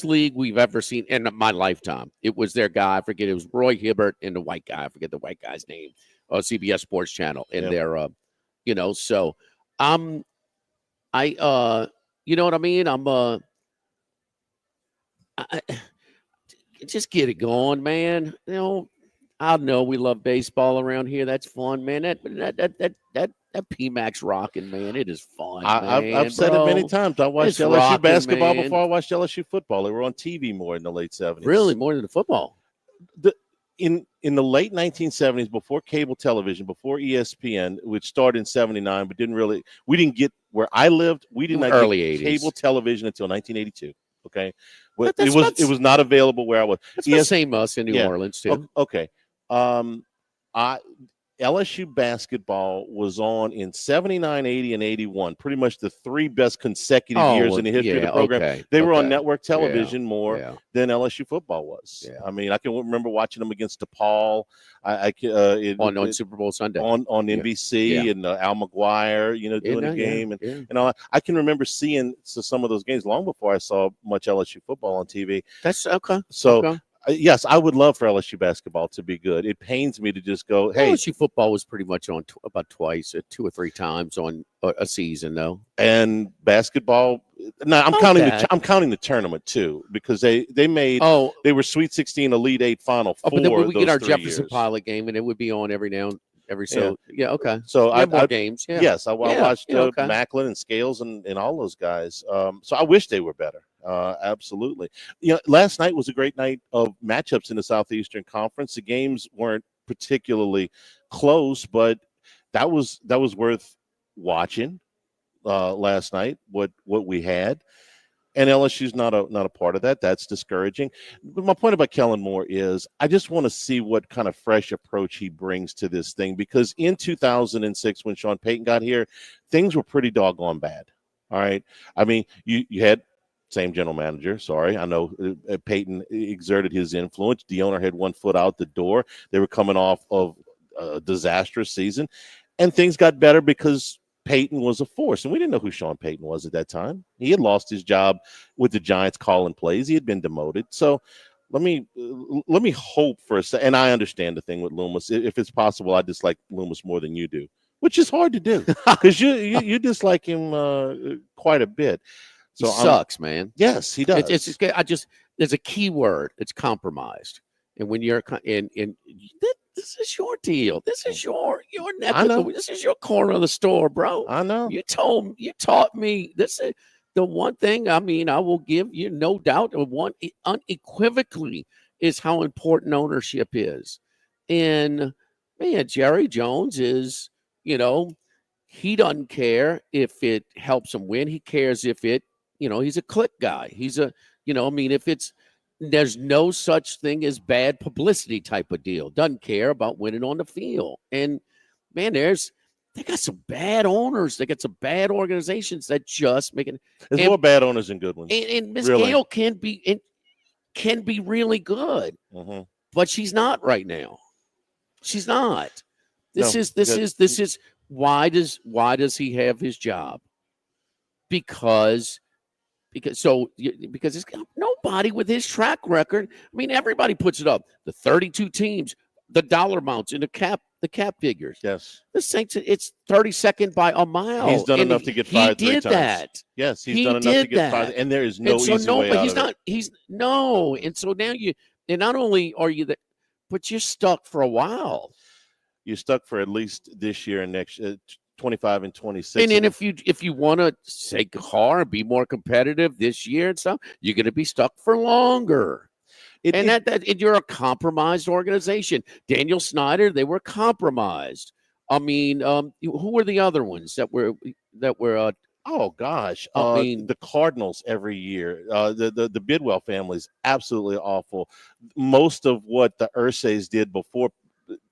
league we've ever seen in my lifetime. It was their guy. I forget. It was Roy Hibbert and the white guy. I forget the white guy's name. CBS Sports Channel. And Yep. their, so I'm, you know what I mean? I just get it going, man. I know we love baseball around here. That's fun, man. That PMAX rocking, man. It is fun, man. I've said it many times. I watched It's LSU rocking, basketball man. before I watched LSU football. They were on TV more in the late 70s. Really, more than the football. In the late 1970s, before cable television, before ESPN, which started in 79, but we didn't get where I lived. We did not Early get 80s. cable television until 1982. Okay, But it was not available where I was. It's the same us in New Orleans too. Okay, LSU basketball was on in 79, 80, and 81. Pretty much the three best consecutive years in the history of the program. Okay, they were on network television more than LSU football was. Yeah. I mean, I can remember watching them against DePaul. On Super Bowl Sunday on NBC and Al McGuire, doing the game and all. I can remember seeing some of those games long before I saw much LSU football on TV. That's okay. So. Okay. Yes, I would love for LSU basketball to be good. It pains me to just go, hey. LSU football was pretty much on about twice, 2 or 3 times on a season, though. And basketball, no, I'm counting the tournament too, because they were Sweet 16, Elite 8, Final 4. But then we get our Jefferson years. Pilot game, and it would be on every okay. So I more games. Yeah. Yes, I watched Macklin and Scales and all those guys. So I wish they were better. Absolutely. Last night was a great night of matchups in the Southeastern Conference. The games weren't particularly close, but that was worth watching last night. What we had. And LSU's not a part of that. That's discouraging. But my point about Kellen Moore is I just want to see what kind of fresh approach he brings to this thing, because in 2006, when Sean Payton got here, things were pretty doggone bad. All right. I mean, you had same general manager. Sorry. I know Payton exerted his influence. The owner had one foot out the door. They were coming off of a disastrous season, and things got better because Payton was a force, and we didn't know who Sean Payton was at that time. He had lost his job with the Giants calling plays. He had been demoted. So let me hope for a second. And I understand the thing with Loomis. If it's possible, I dislike Loomis more than you do, which is hard to do because you dislike him quite a bit. So he sucks, man. Yes, he does. There's a key word. It's compromised. And when you're this is your deal. This is your neck. This is your corner of the store, bro. I know. You taught me this is the one thing. I mean, I will give you no doubt. One unequivocally is how important ownership is. And man, Jerry Jones is, he doesn't care if it helps him win. He cares if it, he's a click guy. He's there's no such thing as bad publicity type of deal. Doesn't care about winning on the field. And man, they got some bad owners. They got some bad organizations that just make it. There's more bad owners than good ones. And Miss Gale can be really good, but she's not right now. She's not. This is why does he have his job? Because it's nobody with his track record. I mean, everybody puts it up. The 32 teams, the dollar amounts, and the cap figures. Yes. The Saints, it's 32nd by a mile. He's done enough to get fired 3 times. He did that. Yes, he's done enough to get fired. And there is no easy way out of it. And so now and not only are you that, but you're stuck for a while. You're stuck for at least this year and next 25 and 26. And then if you want to say car and be more competitive this year and stuff, you're going to be stuck for longer. You're a compromised organization. Daniel Snyder, they were compromised. I mean, who were the other ones that were? Oh gosh, the Cardinals every year. The Bidwell family is absolutely awful. Most of what the Ursays did before.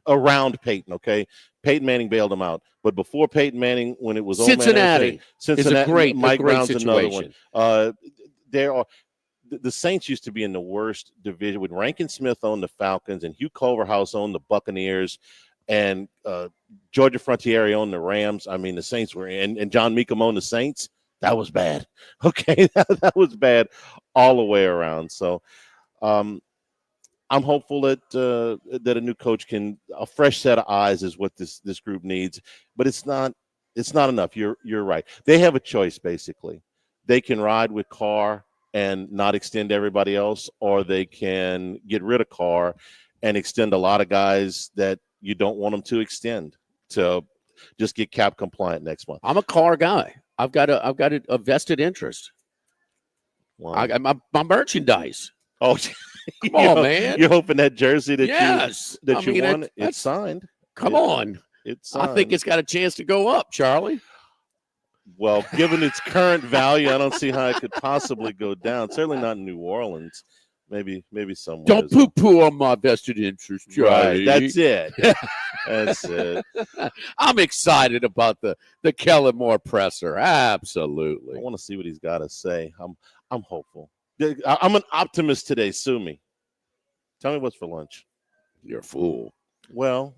Around Peyton, okay? Peyton Manning bailed him out. But before Peyton Manning, when it was Cincinnati is a great Brown's situation. Another one. The Saints used to be in the worst division with Rankin Smith owned the Falcons and Hugh Culverhouse owned the Buccaneers and Georgia Frontiere owned the Rams. I mean, the Saints were in, and John Mecum owned the Saints. That was bad. Okay, that was bad all the way around. So I'm hopeful that that a new coach a fresh set of eyes is what this group needs. But it's not enough. You're right. They have a choice, basically. They can ride with Carr and not extend everybody else, or they can get rid of Carr and extend a lot of guys that you don't want them to extend to just get cap compliant next month. I'm a Carr guy. I've got a vested interest. Wow. I got my merchandise. Oh, come on, man! You're hoping that jersey that you won, it's signed. Come on, it's signed. I think it's got a chance to go up, Charlie. Well, given its current value, I don't see how it could possibly go down. Certainly not in New Orleans. Maybe somewhere. Don't poo-poo on my vested interest, Charlie. Right, that's it. That's it. I'm excited about the Kellen Moore presser. Absolutely. I want to see what he's got to say. I'm hopeful. I'm an optimist today. Sue me. Tell me what's for lunch. You're a fool. Well,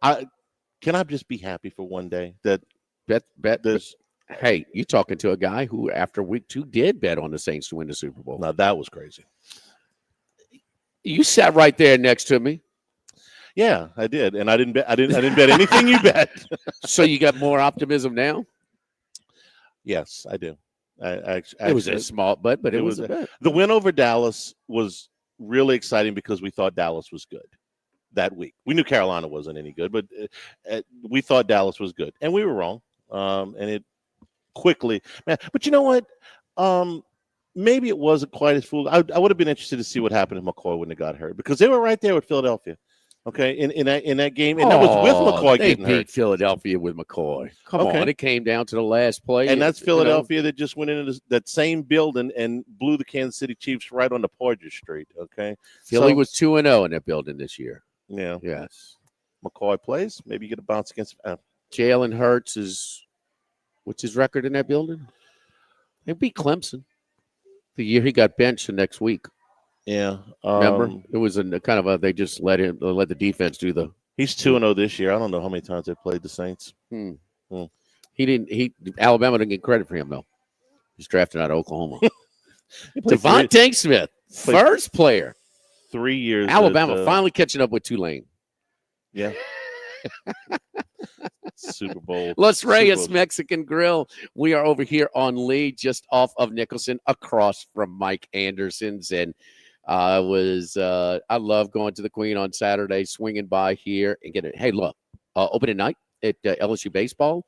can I just be happy for one day that bet there's. Hey, you're talking to a guy who, after week 2, did bet on the Saints to win the Super Bowl. Now that was crazy. You sat right there next to me. Yeah, I did, and I didn't bet anything you bet. So you got more optimism now? Yes, I do. It was a small bet, but it was a bet. The win over Dallas was really exciting because we thought Dallas was good that week. We knew Carolina wasn't any good, but we thought Dallas was good, and we were wrong. And it quickly, man. But you know what? Maybe it wasn't quite as foolish. I would have been interested to see what happened if McCoy wouldn't have got hurt, because they were right there with Philadelphia. Okay, in that game, and that was with McCoy getting hurt. They beat Philadelphia with McCoy. Come on, it came down to the last play, and that's Philadelphia that just went into that same building and blew the Kansas City Chiefs right on the Porter Street. Okay, Philly was 2-0 in that building this year. Yeah, yes. McCoy plays. Maybe you get a bounce against. Jalen Hurts what's his record in that building? They beat Clemson the year he got benched the next week. Yeah, remember it was they just let the defense do the. He's 2-0 this year. I don't know how many times they played the Saints. Alabama didn't get credit for him though. He's drafted out of Oklahoma. Devontae Smith, first player. 3 years. Alabama finally catching up with Tulane. Yeah. Super Bowl. Los Reyes Mexican Grill. We are over here on Lee, just off of Nicholson, across from Mike Anderson's. And I love going to the Queen on Saturday, swinging by here and getting it. Hey, look, opening night at LSU baseball,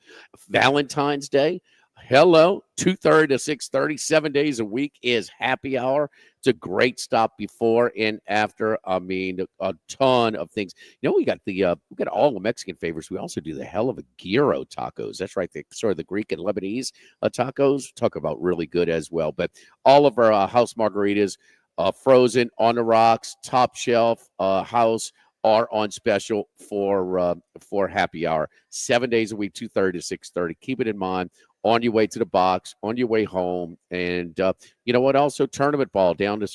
Valentine's Day. Hello, 2:30 to 6:30, 7 days a week is happy hour. It's a great stop before and after. I mean, a ton of things. You know, we got all the Mexican favorites. We also do the hell of a gyro tacos. That's right, the Greek and Lebanese tacos. Talk about really good as well. But all of our house margaritas, frozen, on the rocks, top shelf, house, are on special for happy hour. 7 days a week, 2:30 to 6:30. Keep it in mind. On your way to the box, on your way home, and you know what? Also, tournament ball down the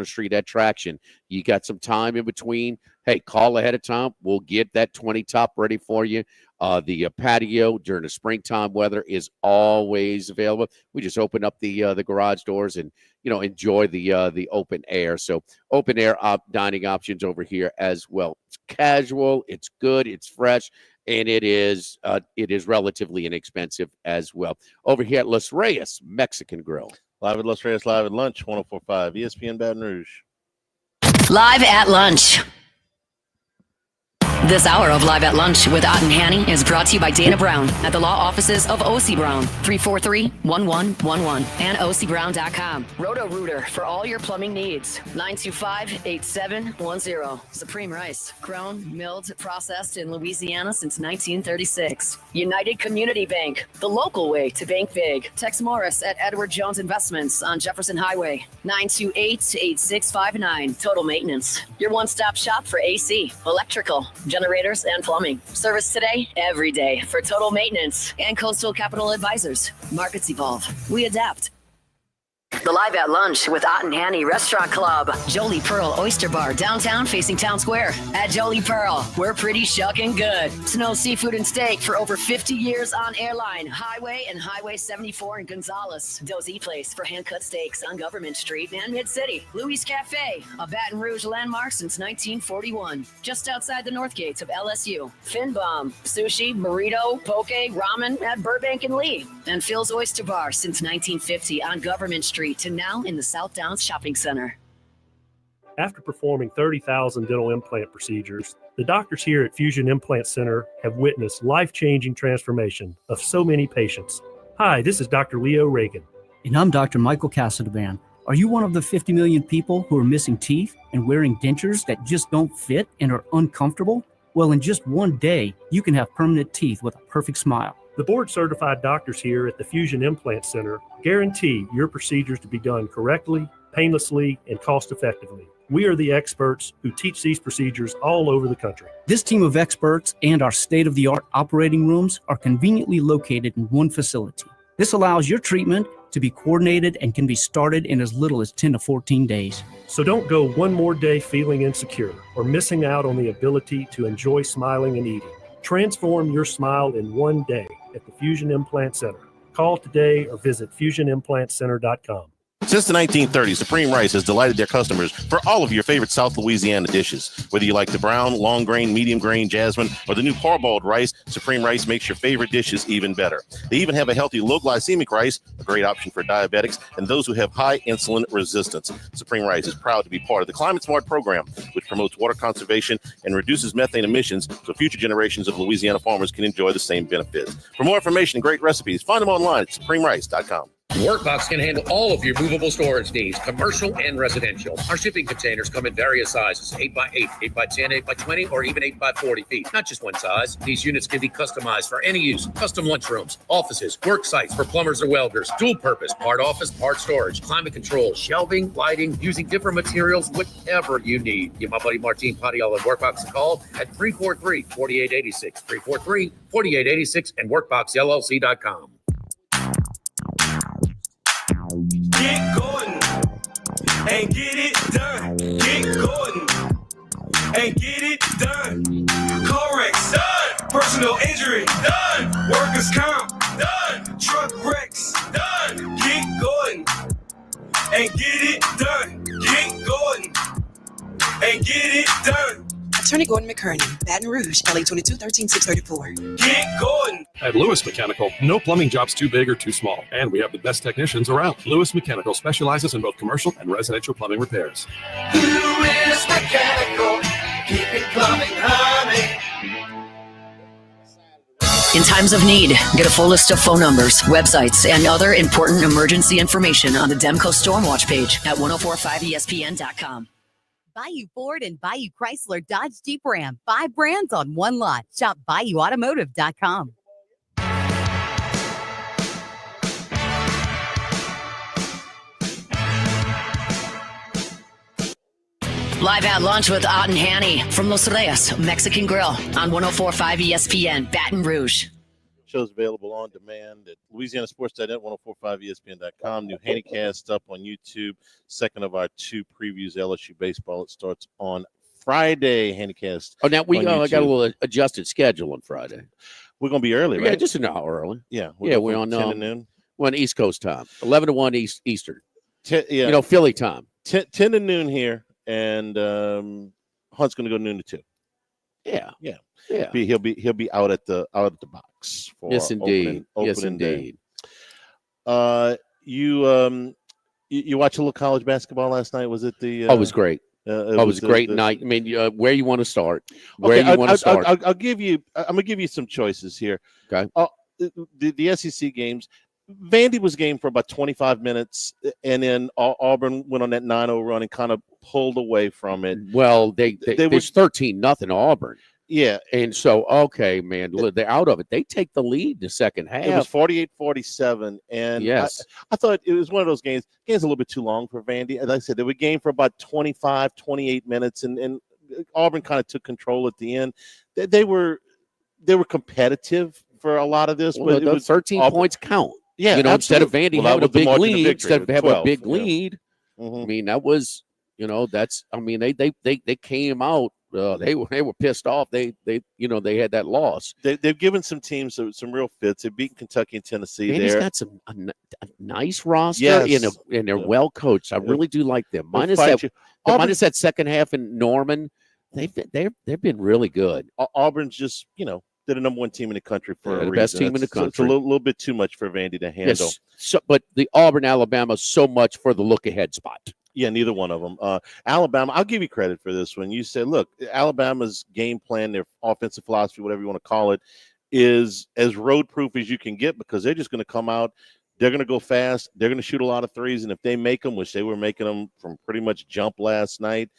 street at Traction. You got some time in between. Hey, call ahead of time. We'll get that 20 top ready for you. The patio during the springtime weather is always available. We just open up the garage doors and enjoy the open air. So open air dining options over here as well. It's casual. It's good. It's fresh. And it is relatively inexpensive as well. Over here at Los Reyes Mexican Grill. Live at Los Reyes, live at lunch, 104.5 ESPN Baton Rouge. Live at lunch. This hour of Live at Lunch with Ott and Hanny is brought to you by Dana Brown at the law offices of O.C. Brown, 343-1111 and OCBrown.com. Roto-Rooter for all your plumbing needs, 925-8710. Supreme Rice, grown, milled, processed in Louisiana since 1936. United Community Bank, the local way to bank big. Tex Morris at Edward Jones Investments on Jefferson Highway, 928-8659. Total Maintenance, your one-stop shop for AC, electrical, generators, and plumbing. Service today, every day for Total Maintenance and Coastal Capital Advisors. Markets evolve. We adapt. The Live at Lunch with Ott and Hanny Restaurant Club. Jolie Pearl Oyster Bar, downtown facing Town Square. At Jolie Pearl, we're pretty shucking good. Snow Seafood and Steak for over 50 years on Airline, Highway, and Highway 74 in Gonzales. Dozy Place for hand-cut steaks on Government Street and Mid-City. Louis Cafe, a Baton Rouge landmark since 1941. Just outside the north gates of LSU. Finbom, sushi, burrito, poke, ramen at Burbank and Lee. And Phil's Oyster Bar since 1950 on Government Street to now in the South Downs Shopping Center. After performing 30,000 dental implant procedures, the doctors here at Fusion Implant Center have witnessed life-changing transformation of so many patients. Hi, this is Dr. Leo Reagan. And I'm Dr. Michael Casadvan. Are you one of the 50 million people who are missing teeth and wearing dentures that just don't fit and are uncomfortable? Well, in just one day, you can have permanent teeth with a perfect smile. The board-certified doctors here at the Fusion Implant Center guarantee your procedures to be done correctly, painlessly, and cost-effectively. We are the experts who teach these procedures all over the country. This team of experts and our state-of-the-art operating rooms are conveniently located in one facility. This allows your treatment to be coordinated and can be started in as little as 10 to 14 days. So don't go one more day feeling insecure or missing out on the ability to enjoy smiling and eating. Transform your smile in one day at the Fusion Implant Center. Call today or visit fusionimplantcenter.com. Since the 1930s, Supreme Rice has delighted their customers for all of your favorite South Louisiana dishes. Whether you like the brown, long grain, medium grain, jasmine, or the new parboiled rice, Supreme Rice makes your favorite dishes even better. They even have a healthy low glycemic rice, a great option for diabetics and those who have high insulin resistance. Supreme Rice is proud to be part of the Climate Smart program, which promotes water conservation and reduces methane emissions so future generations of Louisiana farmers can enjoy the same benefits. For more information and great recipes, find them online at supremerice.com. Workbox can handle all of your movable storage needs, commercial and residential. Our shipping containers come in various sizes, 8x8, 8x10, 8x20, or even 8x40 feet. Not just one size. These units can be customized for any use. Custom lunchrooms, offices, work sites for plumbers or welders, dual purpose, part office, part storage, climate control, shelving, lighting, using different materials, whatever you need. Give my buddy Martin Padilla at Workbox a call at 343-4886, 343-4886, and workboxllc.com. Get Gordon and get it done. Get Gordon and get it done. Car wrecks done. Personal injury done. Workers' comp done. Truck wrecks done. Get Gordon and get it done. Get Gordon and get it done. Attorney Gordon McKernan, Baton Rouge, LA 22-13-634. Get Gordon. At Lewis Mechanical, no plumbing job's too big or too small, and we have the best technicians around. Lewis Mechanical specializes in both commercial and residential plumbing repairs. Lewis Mechanical, keep it plumbing, honey. In times of need, get a full list of phone numbers, websites, and other important emergency information on the Demco Stormwatch page at 1045ESPN.com. Bayou Ford and Bayou Chrysler Dodge Jeep Ram. 5 brands on one lot. Shop BayouAutomotive.com. Live at Lunch with Ott and Hanny from Los Reyes Mexican Grill on 1045 ESPN, Baton Rouge. Shows available on demand at LouisianaSports.net, 1045ESPN.com. New Hannycast up on YouTube. Second of our 2 previews, LSU baseball. It starts on Friday. Hannycast. Oh, now we got a little adjusted schedule on Friday. We're going to be early, right? Yeah, just an hour early. Yeah. We're on 10 to noon. We're on East Coast time, 11 to 1 Eastern. Yeah. Philly time. 10 to noon here, and Hunt's going to go noon to 2. Yeah. He'll be out at the box for yes, indeed. Opening day. You watched a little college basketball last night? Was it the? It was great. It was a great night. I mean, where you want to start? I'm gonna give you some choices here. Okay. The SEC games. Vandy was game for about 25 minutes, and then Auburn went on that 9-0 run and kind of pulled away from it. Well, they were 13-0 Auburn. Yeah. And so, okay, man, they're out of it. They take the lead the second half. It was 48-47. And yes, I thought it was one of those games. Game's a little bit too long for Vandy. As I said, they were game for about 25, 28 minutes, and Auburn kind of took control at the end. They were competitive for a lot of this. Well, but those 13 points count. Yeah, instead of Vandy having a big lead, instead of having a big lead, Mm-hmm. I mean, that was, they came out. They were pissed off. They had that loss. They've given some teams some real fits. They've beaten Kentucky and Tennessee. Vandy's got a nice roster, and they're well coached. I really do like them. Minus that second half in Norman, they've been really good. Auburn's just they're the number one team in the country for a reason. The best team in the country. It's a little bit too much for Vandy to handle. Yes. But the Auburn, Alabama, so much for the look ahead spot. Yeah, neither one of them. Alabama, I'll give you credit for this one. You said, look, Alabama's game plan, their offensive philosophy, whatever you want to call it, is as road-proof as you can get because they're just going to come out. They're going to go fast. They're going to shoot a lot of threes. And if they make them, which they were making them from pretty much jump last night,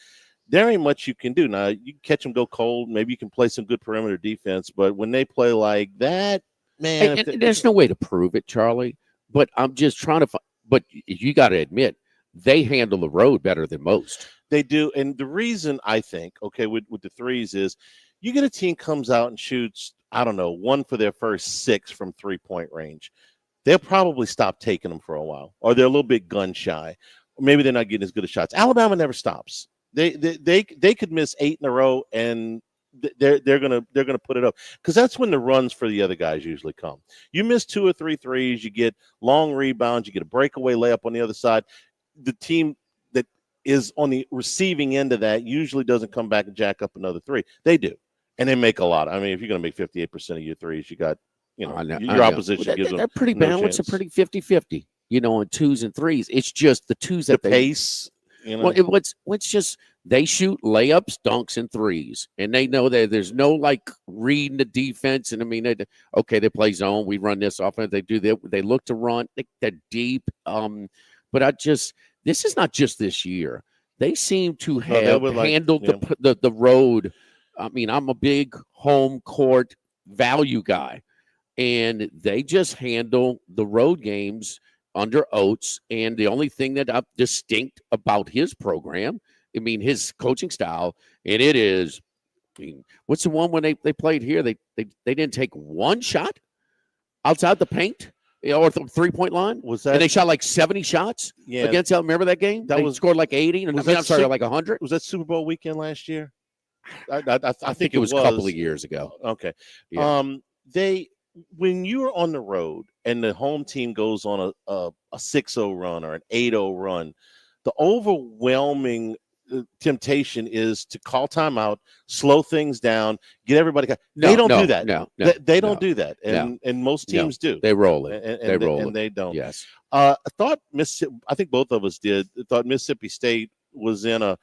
there ain't much you can do. Now, you can catch them go cold. Maybe you can play some good perimeter defense. But when they play like that, man. And there's no way to prove it, Charlie. But I'm just trying to – but you got to admit, they handle the road better than most. They do. And the reason I think, with the threes is you get a team comes out and shoots, I don't know, 1 for their first 6 from three-point range. They'll probably stop taking them for a while. Or they're a little bit gun shy. Or maybe they're not getting as good as shots. Alabama never stops. They could miss 8 in a row and they're gonna put it up because that's when the runs for the other guys usually come. You miss 2 or 3 threes, you get long rebounds, you get a breakaway layup on the other side. The team that is on the receiving end of that usually doesn't come back and jack up another 3. They do, and they make a lot. I mean, if you're going to make 58% of your threes, you got your opposition gives them. They're pretty balanced. They're pretty 50-50. On 2s and 3s. It's just the 2s that the pace. Well, what's just they shoot layups, dunks, and 3s, and they know that there's no reading the defense. And I mean, they play zone. We run this offense. They do that. They look to run. They're deep. But this is not just this year. They seem to have handled the road. I mean, I'm a big home court value guy, and they just handle the road games under Oates. And the only thing that distinct about his program, I mean, his coaching style, and it is, what's the one when they played here? They didn't take one shot outside the paint. Or the 3-point line was that? And they shot 70 shots against. Remember that game? They scored 80. And I'm sorry, 100. Was that Super Bowl weekend last year? I think it was a couple of years ago. Okay. Yeah. When you're on the road and the home team goes on a 6-0 run or an 8-0 run, the overwhelming temptation is to call timeout, slow things down, get everybody. They don't do that. No, they don't do that, and most teams do. They roll it. And they don't. Yes. I thought Mississippi. I think both of us did. Thought Mississippi State was in a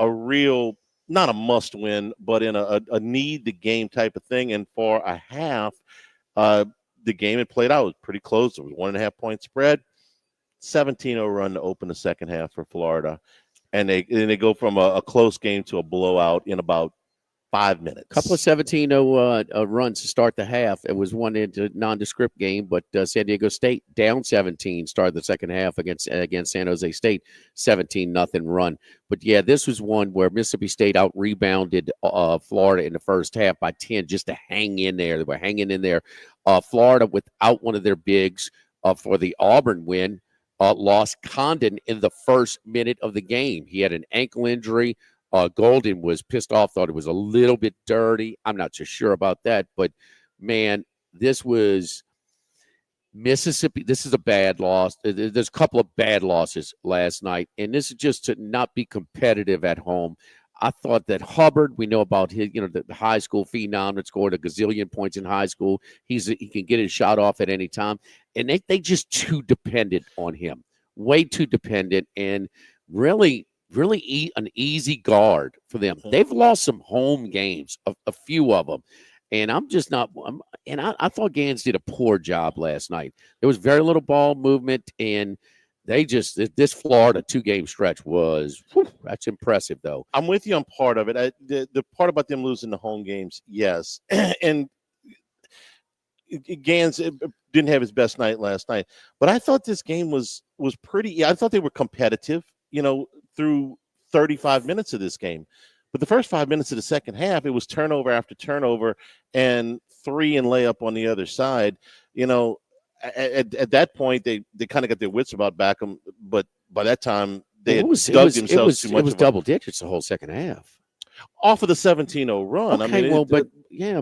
real, not a must win, but in a need the game type of thing. And for a half, the game had played out. It was pretty close. It was 1.5 point spread. 17-0 run to open the second half for Florida. And they go from a close game to a blowout in about 5 minutes. Couple of 17-0 runs to start the half. It was one into nondescript game, but San Diego State down 17 started the second half against San Jose State, 17-0 run. But yeah, this was one where Mississippi State out rebounded Florida in the first half by 10 just to hang in there. They were hanging in there. Florida without one of their bigs for the Auburn win. Lost Condon in the first minute of the game. He had an ankle injury. Golden was pissed off, thought it was a little bit dirty. I'm not so sure about that. But, man, this was Mississippi. This is a bad loss. There's a couple of bad losses last night. And this is just to not be competitive at home. I thought that Hubbard, we know about his, the high school phenom that scored a gazillion points in high school. He can get his shot off at any time. And they just too dependent on him, way too dependent, and really an easy guard for them. They've lost some home games, a few of them. And I'm just not – and I thought Gans did a poor job last night. There was very little ball movement, and – this Florida 2-game stretch was that's impressive, though. I'm with you on part of it. The part about them losing the home games, yes. And Gans didn't have his best night last night. But I thought this game was pretty – I thought they were competitive, through 35 minutes of this game. But the first 5 minutes of the second half, it was turnover after turnover and 3 and layup on the other side. at that point they kind of got their wits about back them, but by that time they had it dug was themselves too much. It was double digits the whole second half. Off of the 17-0 run. Okay, I mean,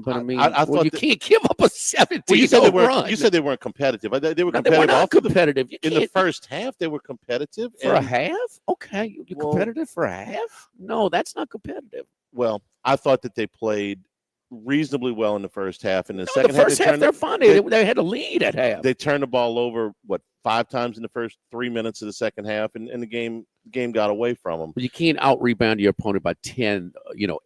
I mean, I thought you can't give up a 17-0 well, you said they weren't, run. You said they weren't competitive. They were No, competitive. they were not off of competitive. in the first half, they were competitive for a half. Okay, you competitive for a half? No, that's not competitive. Well, I thought that they played reasonably well in the first half. In the second half, they're fine. They had a lead at half. They turned the ball over 5 times in the first 3 minutes of the second half, and the game got away from them. But you can't out rebound your opponent by 10,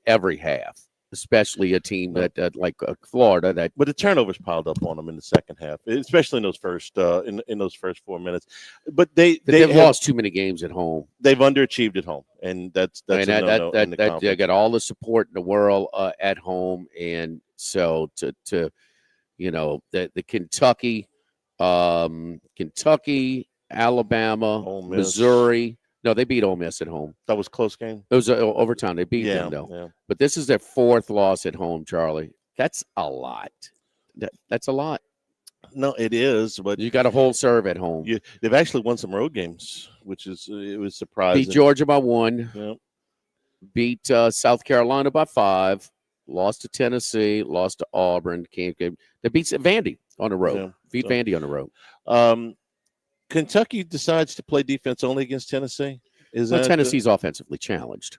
every half, especially a team that like Florida. But the turnovers piled up on them in the second half, especially in those first in those first 4 minutes. But they've lost too many games at home. They've underachieved at home, and that's a no-no in the conference. They got all the support in the world at home, and so to the Kentucky, Alabama, Missouri. No, they beat Ole Miss at home. That was a close game. It was overtime. They beat them, though. Yeah. But this is their 4th loss at home, Charlie. That's a lot. That's a lot. No, it is. But you got a whole serve at home. They've actually won some road games, which it was surprising. Beat Georgia by 1. Yeah. Beat South Carolina by 5. Lost to Tennessee. Lost to Auburn. They beat Vandy on the road. Yeah. Beat Vandy on the road. Kentucky decides to play defense only against Tennessee. Tennessee's offensively challenged.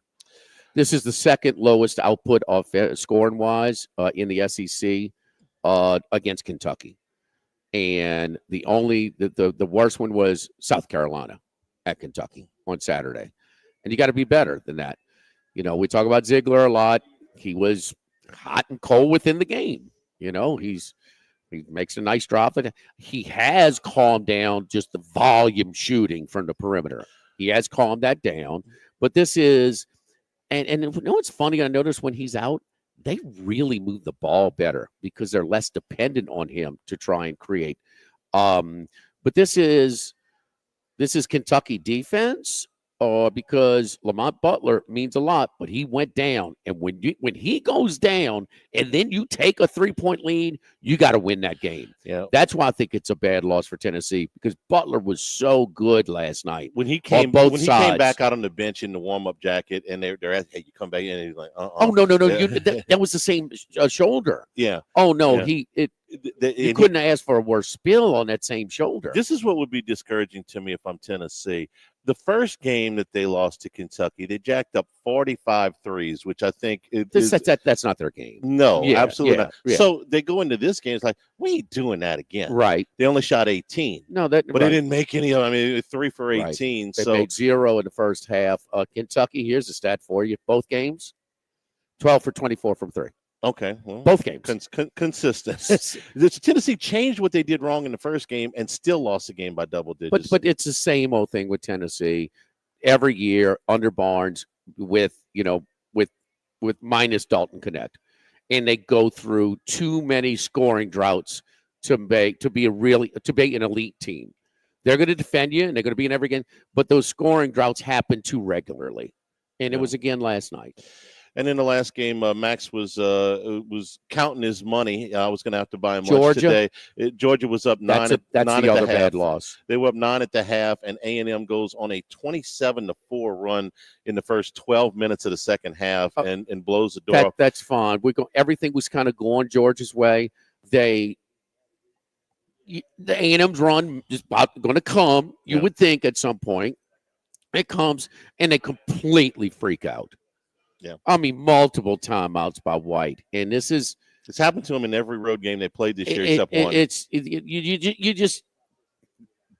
This is the second lowest output scoring wise in the SEC against Kentucky, and the worst one was South Carolina at Kentucky on Saturday. And you got to be better than that. We talk about Ziegler a lot. He was hot and cold within the game. He makes a nice drop. He has calmed down just the volume shooting from the perimeter. He has calmed that down. But this is, and what's funny, I noticed when he's out, they really move the ball better because they're less dependent on him to try and create. But this is Kentucky defense. Because Lamont Butler means a lot, but he went down. And when he goes down and then you take a 3-point lead, you got to win that game. Yeah. That's why I think it's a bad loss for Tennessee because Butler was so good last night. When he came back out on the bench in the warm-up jacket and they're asking, hey, you come back in, and he's like, Oh, no. That was the same shoulder. Yeah. Oh, no. Yeah. He couldn't ask for a worse spill on that same shoulder. This is what would be discouraging to me if I'm Tennessee. The first game that they lost to Kentucky, they jacked up 45 threes, which I think that's not their game. No, absolutely not. Yeah. So they go into this game, it's like, we ain't doing that again. Right. They only shot 18. No, but they didn't make any of them. I mean, 3 for 18. Right. They So made 0 in the first half. Kentucky, here's the stat for you. Both games, 12 for 24 from 3. Okay. Well, both games. Consistent. Tennessee changed what they did wrong in the first game and still lost the game by double digits. But it's the same old thing with Tennessee every year under Barnes with minus Dalton Connect. And they go through too many scoring droughts to be an elite team. They're going to defend you and they're going to be in every game, but those scoring droughts happen too regularly. And it was again last night. And in the last game, Max was counting his money. I was going to have to buy him lunch today. Georgia was up 9. That's the other bad loss. They were up 9 at the half, and A&M goes on a 27-4 run in the first 12 minutes of the second half and blows the door off. That's fine. Everything was kind of going Georgia's way. The A&M's run is about going to come. You would think at some point it comes, and they completely freak out. Yeah, I mean, multiple timeouts by White, and it's happened to him in every road game they played this year except one. You just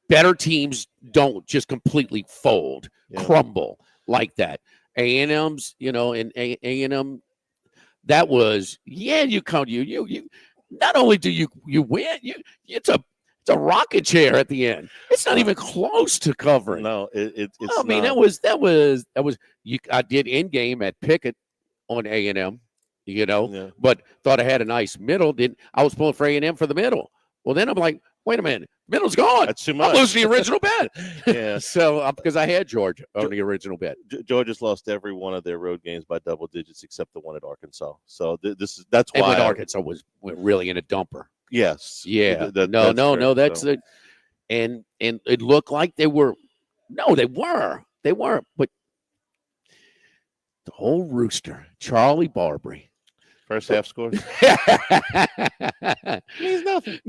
better teams don't just completely fold, crumble like that. A&M's, and A&M, that was you come you not only do you win, it's a rocket chair at the end. It's not even close to covering. No, it's. I mean, that was. I did in game at Pickett on A&M, but thought I had a nice middle. I was pulling for A&M for the middle. Well, then I'm like, wait a minute, middle's gone. That's too much. I'm losing the original bet. Yeah. So because I had Georgia on the original bet. Georgia's lost every one of their road games by double digits except the one at Arkansas. So that's why Arkansas went really in a dumper. Yes. Yeah. That's no. correct, That's so. it. And it looked like they were. No, they were. They weren't. But the whole rooster, Charlie Barbary. First half scores. Means nothing.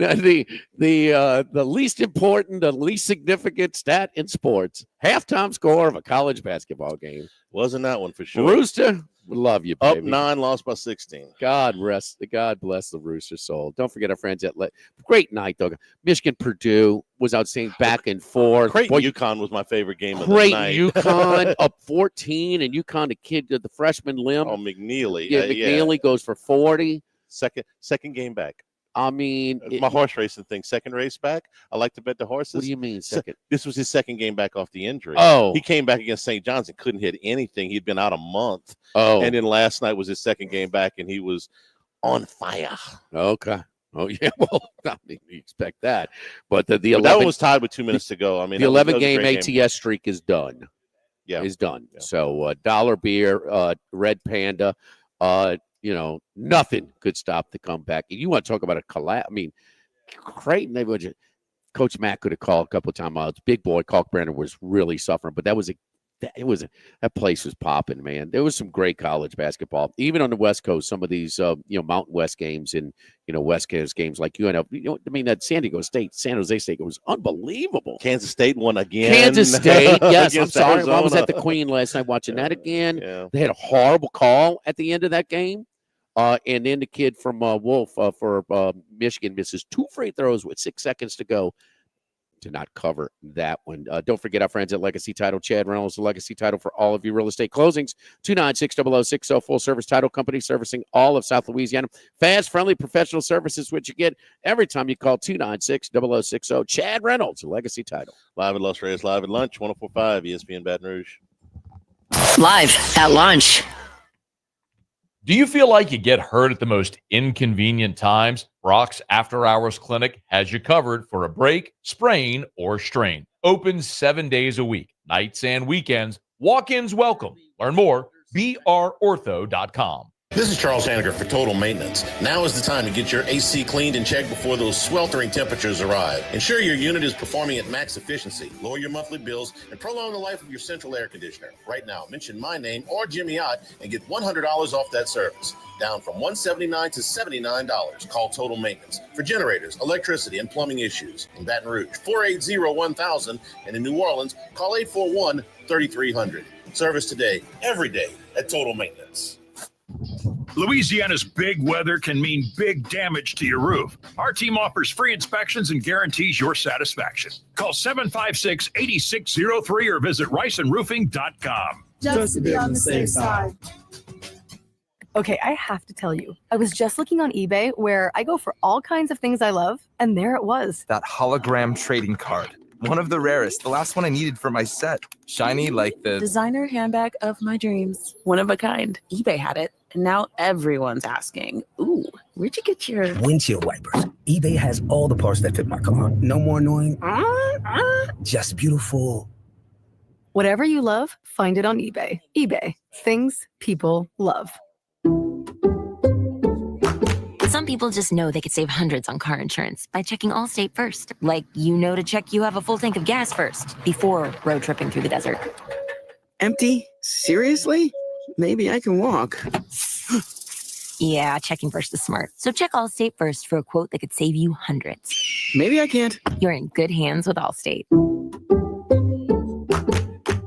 The least important, the least significant stat in sports: halftime score of a college basketball game. Wasn't that one for sure? Rooster, we love you, baby. Up 9, lost by 16. God bless the Rooster soul. Don't forget our friends at great night though. Michigan Purdue was outstanding, back and forth. Creighton UConn was my favorite game of the Great night. UConn up 14, and UConn, the kid, the freshman limb. Oh, McNeely. Yeah, McNeely goes for 40. Second game back. I mean, my horse racing thing. Second race back. I like to bet the horses. What do you mean second? This was his second game back off the injury. Oh, he came back against St. John's and couldn't hit anything. He'd been out a month. Oh, and then last night was his second game back, and he was on fire. Okay. Oh yeah. Well, I mean, you expect that, but the 11, that one was tied with 2 minutes to go. I mean, the 11-game ATS streak is done. Yeah, is done. Yeah. So dollar beer, Red Panda. Nothing could stop the comeback. And you want to talk about a collapse? I mean, Creighton, Coach Matt could have called a couple of timeouts. Big boy Kalkbrenner was really suffering, but that place was popping, man. There was some great college basketball, even on the West Coast. Some of these, Mountain West games and West Coast games like UNL. That San Jose State was unbelievable. Kansas State won again. Kansas State, yes. I'm sorry, Arizona. I was at the Queen last night watching that again. Yeah. They had a horrible call at the end of that game. And then the kid from Wolf for Michigan misses 2 free throws with 6 seconds to go to not cover that one. Don't forget our friends at Legacy Title. Chad Reynolds, the Legacy Title for all of your real estate closings. 296-0060, full-service title company servicing all of South Louisiana. Fast, friendly, professional services, which you get every time you call 296-0060. Chad Reynolds, Legacy Title. Live at Los Reyes, live at lunch, 104.5 ESPN Baton Rouge. Live at lunch. Do you feel like you get hurt at the most inconvenient times? Brock's After Hours Clinic has you covered for a break, sprain, or strain. Open 7 days a week, nights and weekends. Walk-ins welcome. Learn more, brortho.com. This is Charles Haniger for Total Maintenance. Now is the time to get your AC cleaned and checked before those sweltering temperatures arrive. Ensure your unit is performing at max efficiency, lower your monthly bills, and prolong the life of your central air conditioner. Right now, mention my name or Jimmy Ott and get $100 off that service. Down from $179 to $79. Call Total Maintenance for generators, electricity, and plumbing issues. In Baton Rouge, 480-1000, and in New Orleans, call 841-3300. Service today, every day at Total Maintenance. Louisiana's big weather can mean big damage to your roof. Our team offers free inspections and guarantees your satisfaction. Call 756-8603 or visit riceandroofing.com. Just to be on the safe side. Okay, I have to tell you, I was just looking on eBay where I go for all kinds of things I love, and there it was. That hologram trading card. One of the rarest, the last one I needed for my set. Shiny like the designer handbag of my dreams. One of a kind. eBay had it, and now everyone's asking, ooh, where'd you get your windshield wipers? eBay has all the parts that fit my car. No more annoying, just beautiful. Whatever you love, find it on eBay. eBay, things people love. Some people just know they could save hundreds on car insurance by checking Allstate first. Like, to check you have a full tank of gas first before road tripping through the desert. Empty? Seriously? Maybe I can walk. Yeah, checking first is smart. So check Allstate first for a quote that could save you hundreds. Maybe I can't. You're in good hands with Allstate.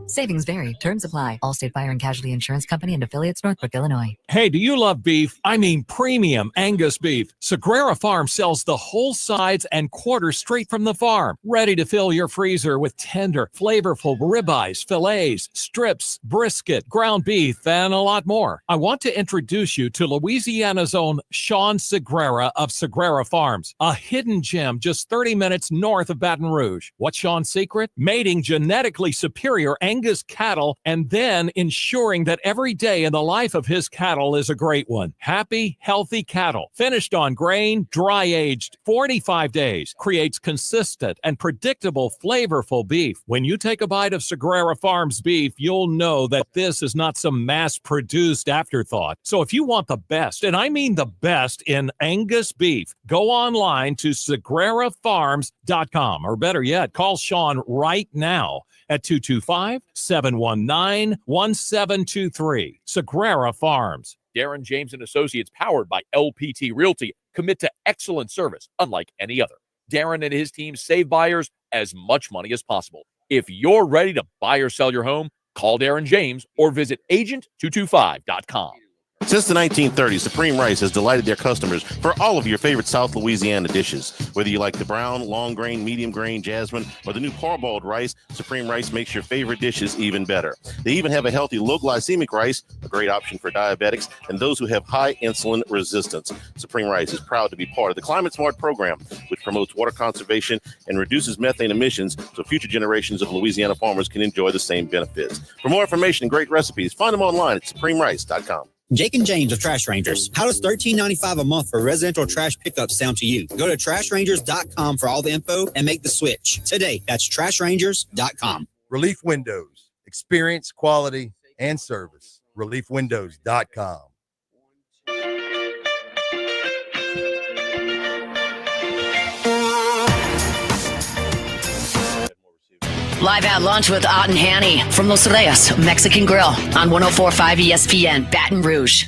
Savings vary. Terms apply. Allstate Fire and Casualty Insurance Company and affiliates, Northbrook, Illinois. Hey, do you love beef? I mean premium Angus beef. Sagrera Farm sells the whole sides and quarters straight from the farm. Ready to fill your freezer with tender, flavorful ribeyes, fillets, strips, brisket, ground beef, and a lot more. I want to introduce you to Louisiana's own Sean Sagrera of Sagrera Farms, a hidden gem just 30 minutes north of Baton Rouge. What's Sean's secret? Mating genetically superior Angus Angus cattle and then ensuring that every day in the life of his cattle is a great one. Happy, healthy cattle, finished on grain, dry aged 45 days, creates consistent and predictable, flavorful beef. When you take a bite of Sagrera Farms beef, you'll know that this is not some mass-produced afterthought. So if you want the best, and I mean the best in Angus beef, go online to sagrerafarms.com, or better yet, call Sean right now at 225-719-1723. Sagrera Farms. Darren James and Associates, powered by LPT Realty, commit to excellent service unlike any other. Darren and his team save buyers as much money as possible. If you're ready to buy or sell your home, call Darren James or visit agent225.com. Since the 1930s, Supreme Rice has delighted their customers for all of your favorite South Louisiana dishes. Whether you like the brown, long grain, medium grain, jasmine, or the new parboiled rice, Supreme Rice makes your favorite dishes even better. They even have a healthy low glycemic rice, a great option for diabetics and those who have high insulin resistance. Supreme Rice is proud to be part of the Climate Smart program, which promotes water conservation and reduces methane emissions so future generations of Louisiana farmers can enjoy the same benefits. For more information and great recipes, find them online at supremerice.com. Jake and James of Trash Rangers. How does $13.95 a month for residential trash pickup sound to you? Go to trashrangers.com for all the info and make the switch today. That's trashrangers.com. Relief Windows. Experience, quality, and service. ReliefWindows.com. Live at lunch with Ott and Hanny from Los Reyes Mexican Grill on 104.5 ESPN, Baton Rouge.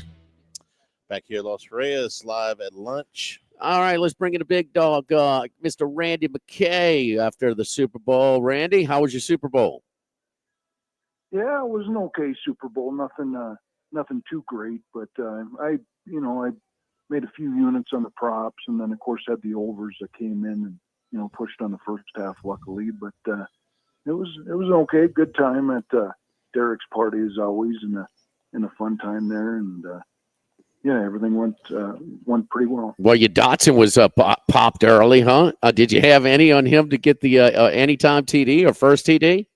Back here, Los Reyes, live at lunch. All right, let's bring in a big dog, Mr. Randy McKay after the Super Bowl. Randy, how was your Super Bowl? Yeah, it was an okay Super Bowl. Nothing too great, but I made a few units on the props, and then of course had the overs that came in and pushed on the first half, luckily. But it was an okay, good time at Derek's party as always, and a fun time there, and everything went pretty well. Well, your Dotson was popped early, huh? Did you have any on him to get the anytime TD or first TD?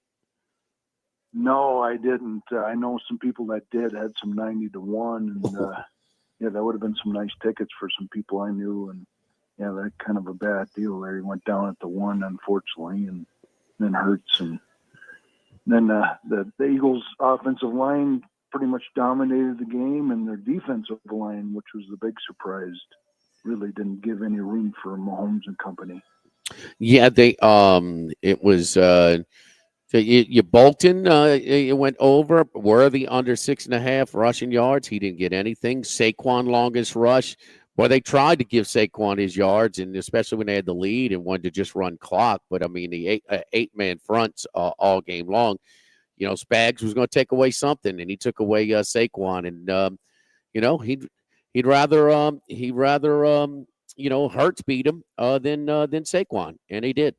No, I didn't. I know some people that did had some 90-1, and that would have been some nice tickets for some people I knew, and that kind of a bad deal there. He went down at the 1, unfortunately, and then Hurts, and then the Eagles' offensive line pretty much dominated the game, and their defensive line, which was the big surprise, really didn't give any room for Mahomes and company. Yeah, they it was you Bolton it went over. Worthy under 6.5 rushing yards. He didn't get anything. Saquon longest rush. Well, they tried to give Saquon his yards, and especially when they had the lead and wanted to just run clock. But, I mean, the eight-man fronts all game long. Spags was going to take away something, and he took away Saquon. And, he'd rather Hurts beat him than Saquon, and he did.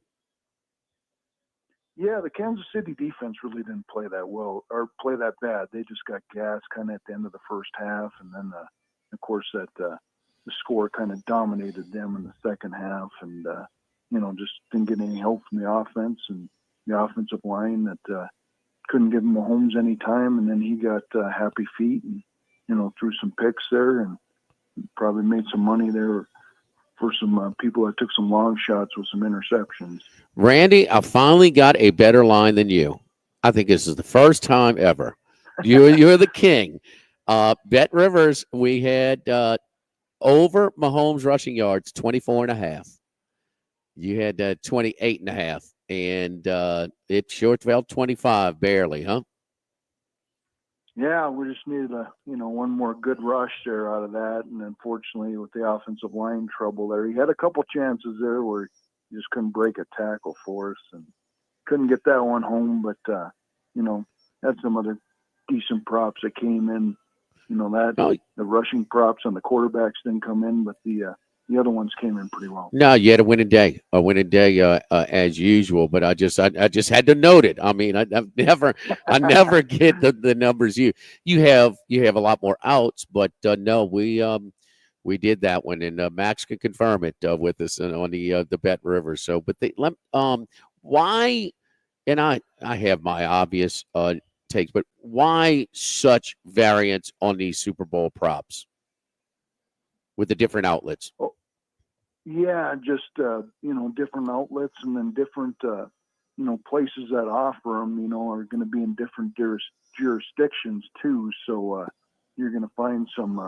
Yeah, the Kansas City defense really didn't play that well or play that bad. They just got gassed kind of at the end of the first half, and then, of course, the score kind of dominated them in the second half, and just didn't get any help from the offense and the offensive line that couldn't give Mahomes any time, and then he got happy feet and threw some picks there and probably made some money there for some people that took some long shots with some interceptions. Randy, I finally got a better line than you. I think this is the first time ever. You're the king. Bet Rivers, we had over Mahomes rushing yards, 24.5. You had 28.5, and it sure felt 25, barely, huh? Yeah, we just needed one more good rush there out of that, and unfortunately with the offensive line trouble there, he had a couple chances there where he just couldn't break a tackle for us and couldn't get that one home, but had some other decent props that came in. The rushing props on the quarterbacks didn't come in, but the other ones came in pretty well. No, you had a winning day as usual. But I just had to note it. I mean, I never get the numbers you have a lot more outs, but no, we did that one, and Max can confirm it with us on the Bet Rivers. So, but why and I have my obvious takes, but why such variance on these Super Bowl props with the different outlets? Oh, yeah, just different outlets, and then different places that offer them, are going to be in different jurisdictions too. So you're going to find some,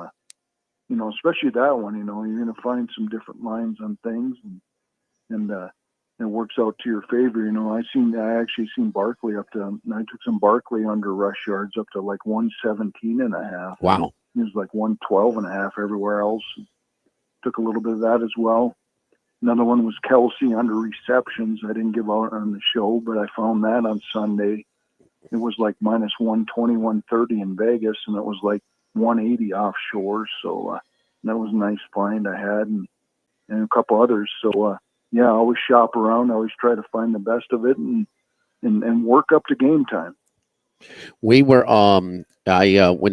especially that one, you're going to find some different lines on things, and it works out to your favor. I actually seen Barkley I took some Barkley under rush yards up to like 117.5. Wow. It was like 112.5 everywhere else. Took a little bit of that as well. Another one was Kelsey under receptions. I didn't give out on the show, but I found that on Sunday. It was like minus 120, 130 in Vegas, and it was like 180 offshore. So that was a nice find I had, and a couple others. So, I always shop around. I always try to find the best of it and work up to game time. We were when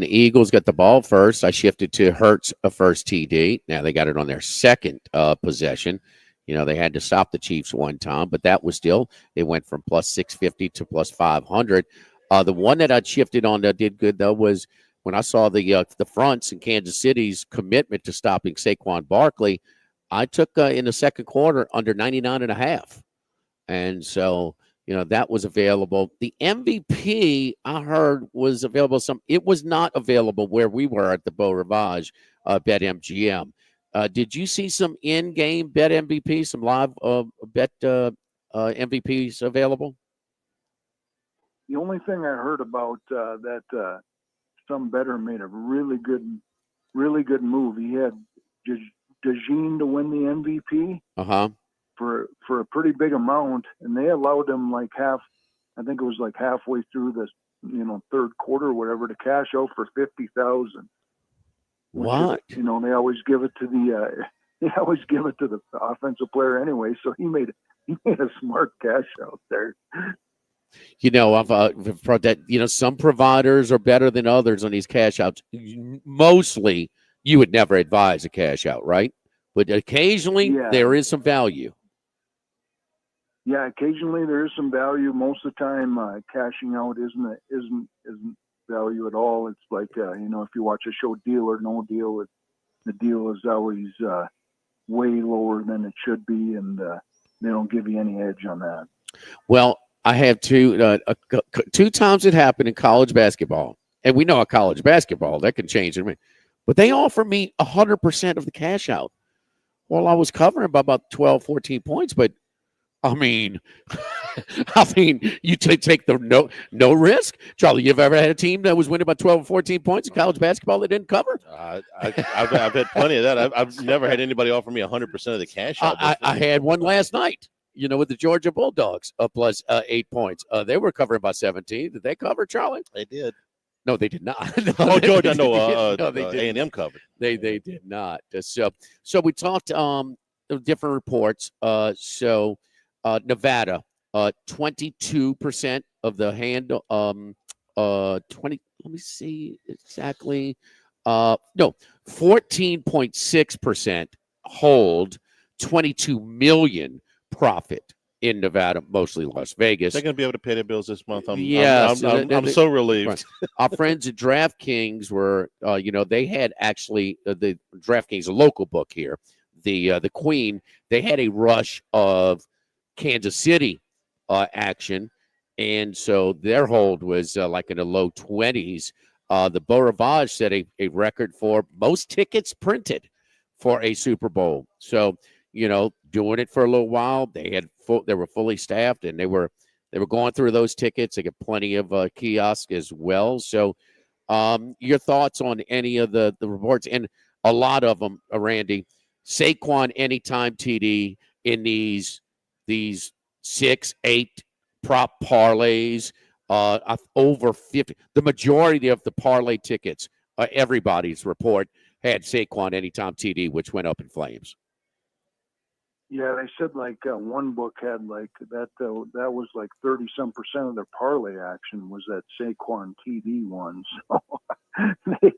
the Eagles got the ball first, I shifted to Hurts a first TD. Now they got it on their second possession. They had to stop the Chiefs one time, but that was still, they went from plus 650 to plus 500. The one that I shifted on that did good though was when I saw the fronts in Kansas City's commitment to stopping Saquon Barkley. I took in the second quarter under 99.5. And so, that was available. The MVP I heard was available. It was not available where we were at the Beau Rivage Bet MGM. Did you see some in-game Bet MVP, some live bet MVPs available? The only thing I heard about that some bettor made a really good move. He had DeJean to win the MVP for a pretty big amount, and they allowed him like I think it was like halfway through the third quarter or whatever to cash out for $50,000. What? They always give it to the offensive player anyway. So he made a smart cash out there. I've heard that, some providers are better than others on these cash outs. Mostly, you would never advise a cash out, right? But occasionally, there is some value. Yeah, occasionally there is some value. Most of the time, cashing out isn't value at all. It's like if you watch a show Deal or No Deal, the deal is always way lower than it should be, and they don't give you any edge on that. Well, I have two times it happened in college basketball, and we know a college basketball that can change it. But they offer me 100% of the cash out. Well, I was covering by about 12, 14 points, but I mean, you take the no risk. Charlie, you've ever had a team that was winning by 12 or 14 points in college basketball that didn't cover? I've had plenty of that. I've never had anybody offer me 100% of the cash out. I had one last night, with the Georgia Bulldogs plus 8 points. They were covering by 17. Did they cover, Charlie? They did. No, they did not. Georgia, no, A&M covered. They did not. So we talked different reports. Nevada, 22% of the handle, 20. Let me see exactly. 14.6% hold, 22 million profit in Nevada, mostly Las Vegas. They're going to be able to pay their bills this month. I'm so relieved. Right. Our friends at DraftKings were, they had actually the DraftKings, a local book here, the Queen. They had a rush of Kansas City action, and so their hold was like in the low 20s. The Beau Rivage set a record for most tickets printed for a Super Bowl. So, doing it for a little while, they were fully staffed, and they were going through those tickets. They get plenty of kiosks as well. So, your thoughts on any of the reports, and a lot of them, Randy, Saquon anytime TD in these 6-8 prop parlays, over 50. The majority of the parlay tickets, everybody's report had Saquon anytime TD, which went up in flames. Yeah, they said like one book had like that. That was like 30-some% of their parlay action was that Saquon TD one. So they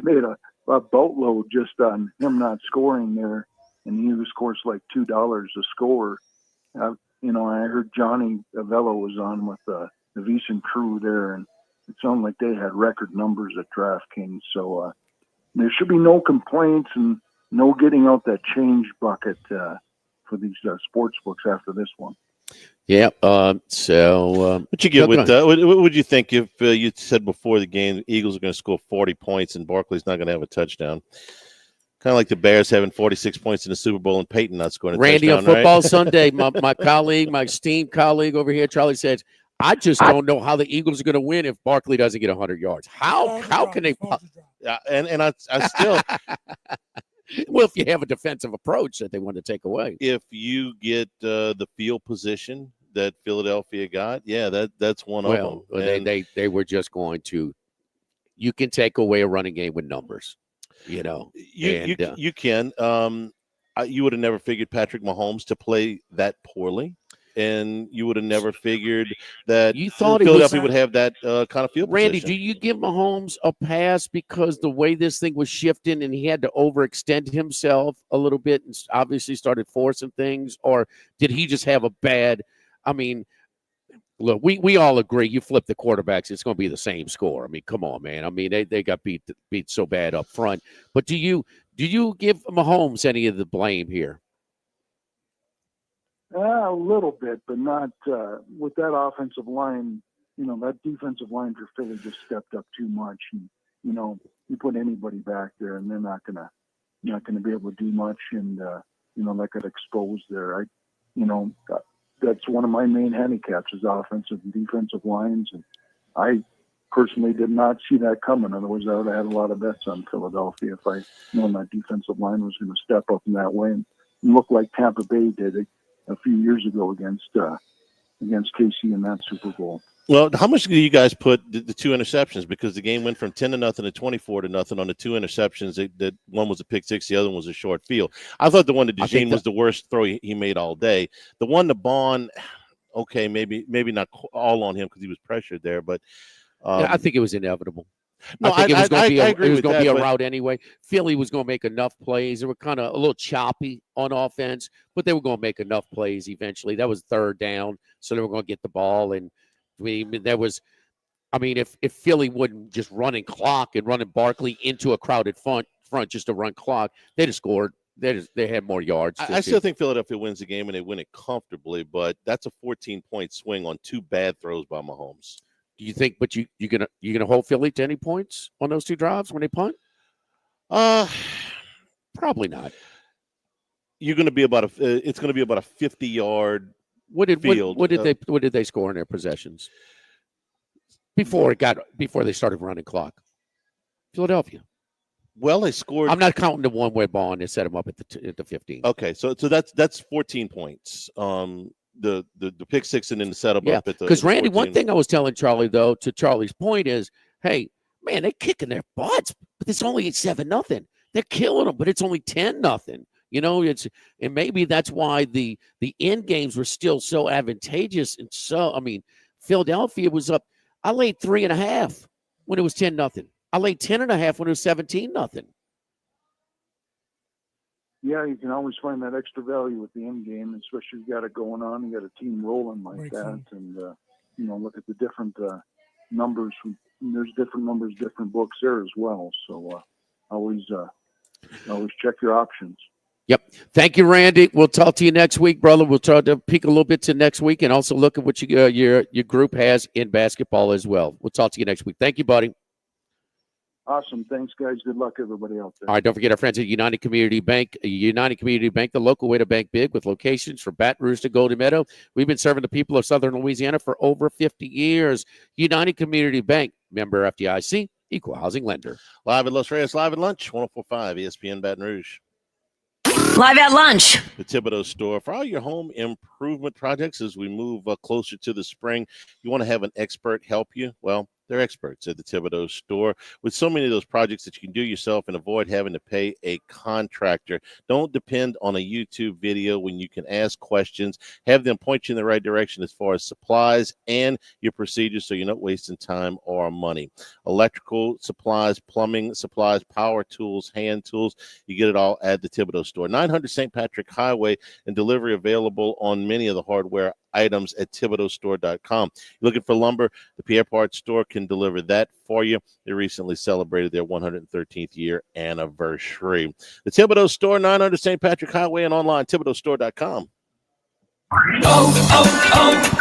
made a boatload just on him not scoring there, and he was, of course, like $2 a score. I heard Johnny Avello was on with the VEASAN crew there, and it sounded like they had record numbers at DraftKings. So there should be no complaints and no getting out that change bucket for these sports books after this one. Yeah. What you get with what would you think if you said before the game the Eagles are going to score 40 points and Barkley's not going to have a touchdown? Kind of like the Bears having 46 points in the Super Bowl and Peyton not scoring a Randy, touchdown, on Football right? Sunday, my colleague, my esteemed colleague over here, Charlie, says, I just don't know how the Eagles are going to win if Barkley doesn't get 100 yards. How can they? Yeah, and I still. Well, if you have a defensive approach that they want to take away. If you get the field position that Philadelphia got, that's one of them. Well, they were just going to. You can take away a running game with numbers, You can. You would have never figured Patrick Mahomes to play that poorly, and you would have never figured that you thought Philadelphia would have that kind of field Randy, position. do you give Mahomes a pass because the way this thing was shifting and he had to overextend himself a little bit and obviously started forcing things, or did he just have a bad? I mean, look, we all agree. You flip the quarterbacks, it's going to be the same score. I mean, come on, man. I mean, they got beat so bad up front. But do you give Mahomes any of the blame here? A little bit, but not with that offensive line. That defensive line for Philly just stepped up too much. And, you put anybody back there, and they're not gonna be able to do much. And that got exposed there. That's one of my main handicaps is offensive and defensive lines, and I personally did not see that coming. Otherwise, I would have had a lot of bets on Philadelphia if I known that defensive line was going to step up in that way and look like Tampa Bay did it a few years ago against KC in that Super Bowl. Well, how much do you guys put the two interceptions? Because the game went from 10-0 to 24-0 on the two interceptions. That one was a pick six, the other one was a short field. I thought the one to DeJean was the worst throw he made all day. The one to Bond, okay, maybe not all on him because he was pressured there, but I think it was inevitable. No, I think it was going to be a but route anyway. Philly was going to make enough plays. They were kind of a little choppy on offense, but they were going to make enough plays eventually. That was third down, so they were going to get the ball. And if Philly wouldn't just running clock and running Barkley into a crowded front just to run clock, they'd have scored. They had more yards. I still think Philadelphia wins the game and they win it comfortably, but that's a 14-point swing on two bad throws by Mahomes. Do you think? But you gonna hold Philly to any points on those two drives when they punt? Probably not. You're going to be about it's going to be about a 50-yard field. What did they score in their possessions before they started running clock? Philadelphia. Well, they scored. I'm not counting the one-way ball and they set them up at the 15. Okay, so that's 14 points. The pick six and then the setup up at the. Because Randy, one thing I was telling Charlie though, to Charlie's point is, hey man, they're kicking their butts, but it's only 7-0. They're killing them, but it's only 10-0. And maybe that's why the end games were still so advantageous. And so, Philadelphia was up. I laid 3.5 when it was 10-0. I laid 10.5 when it was 17-0. Yeah, you can always find that extra value with the end game, especially if you got it going on, you got a team rolling like that, and look at the different numbers. There's different numbers, different books there as well. So always check your options. Yep. Thank you, Randy. We'll talk to you next week, brother. We'll try to peek a little bit to next week and also look at what your group has in basketball as well. We'll talk to you next week. Thank you, buddy. Awesome. Thanks, guys. Good luck, everybody out there. All right, don't forget our friends at United Community Bank. United Community Bank, the local way to bank big with locations from Baton Rouge to Golden Meadow. We've been serving the people of Southern Louisiana for over 50 years. United Community Bank, member FDIC, equal housing lender. Live at Los Reyes, live at lunch, 104.5 ESPN Baton Rouge. Live at lunch. The Thibodeau store. For all your home improvement projects as we move closer to the spring, you want to have an expert help you? Well, They're experts at the Thibodeau store. With so many of those projects that you can do yourself and avoid having to pay a contractor, don't depend on a YouTube video when you can ask questions. Have them point you in the right direction as far as supplies and your procedures so you're not wasting time or money. Electrical supplies, plumbing supplies, power tools, hand tools, you get it all at the Thibodeau store. 900 St. Patrick Highway, and delivery available on many of the hardware items at ThibodeauStore.com. You're looking for lumber, the Pierre Part store can deliver that for you. They recently celebrated their 113th year anniversary. The Thibodeau store, 900 St. Patrick Highway, and online, ThibodeauStore.com.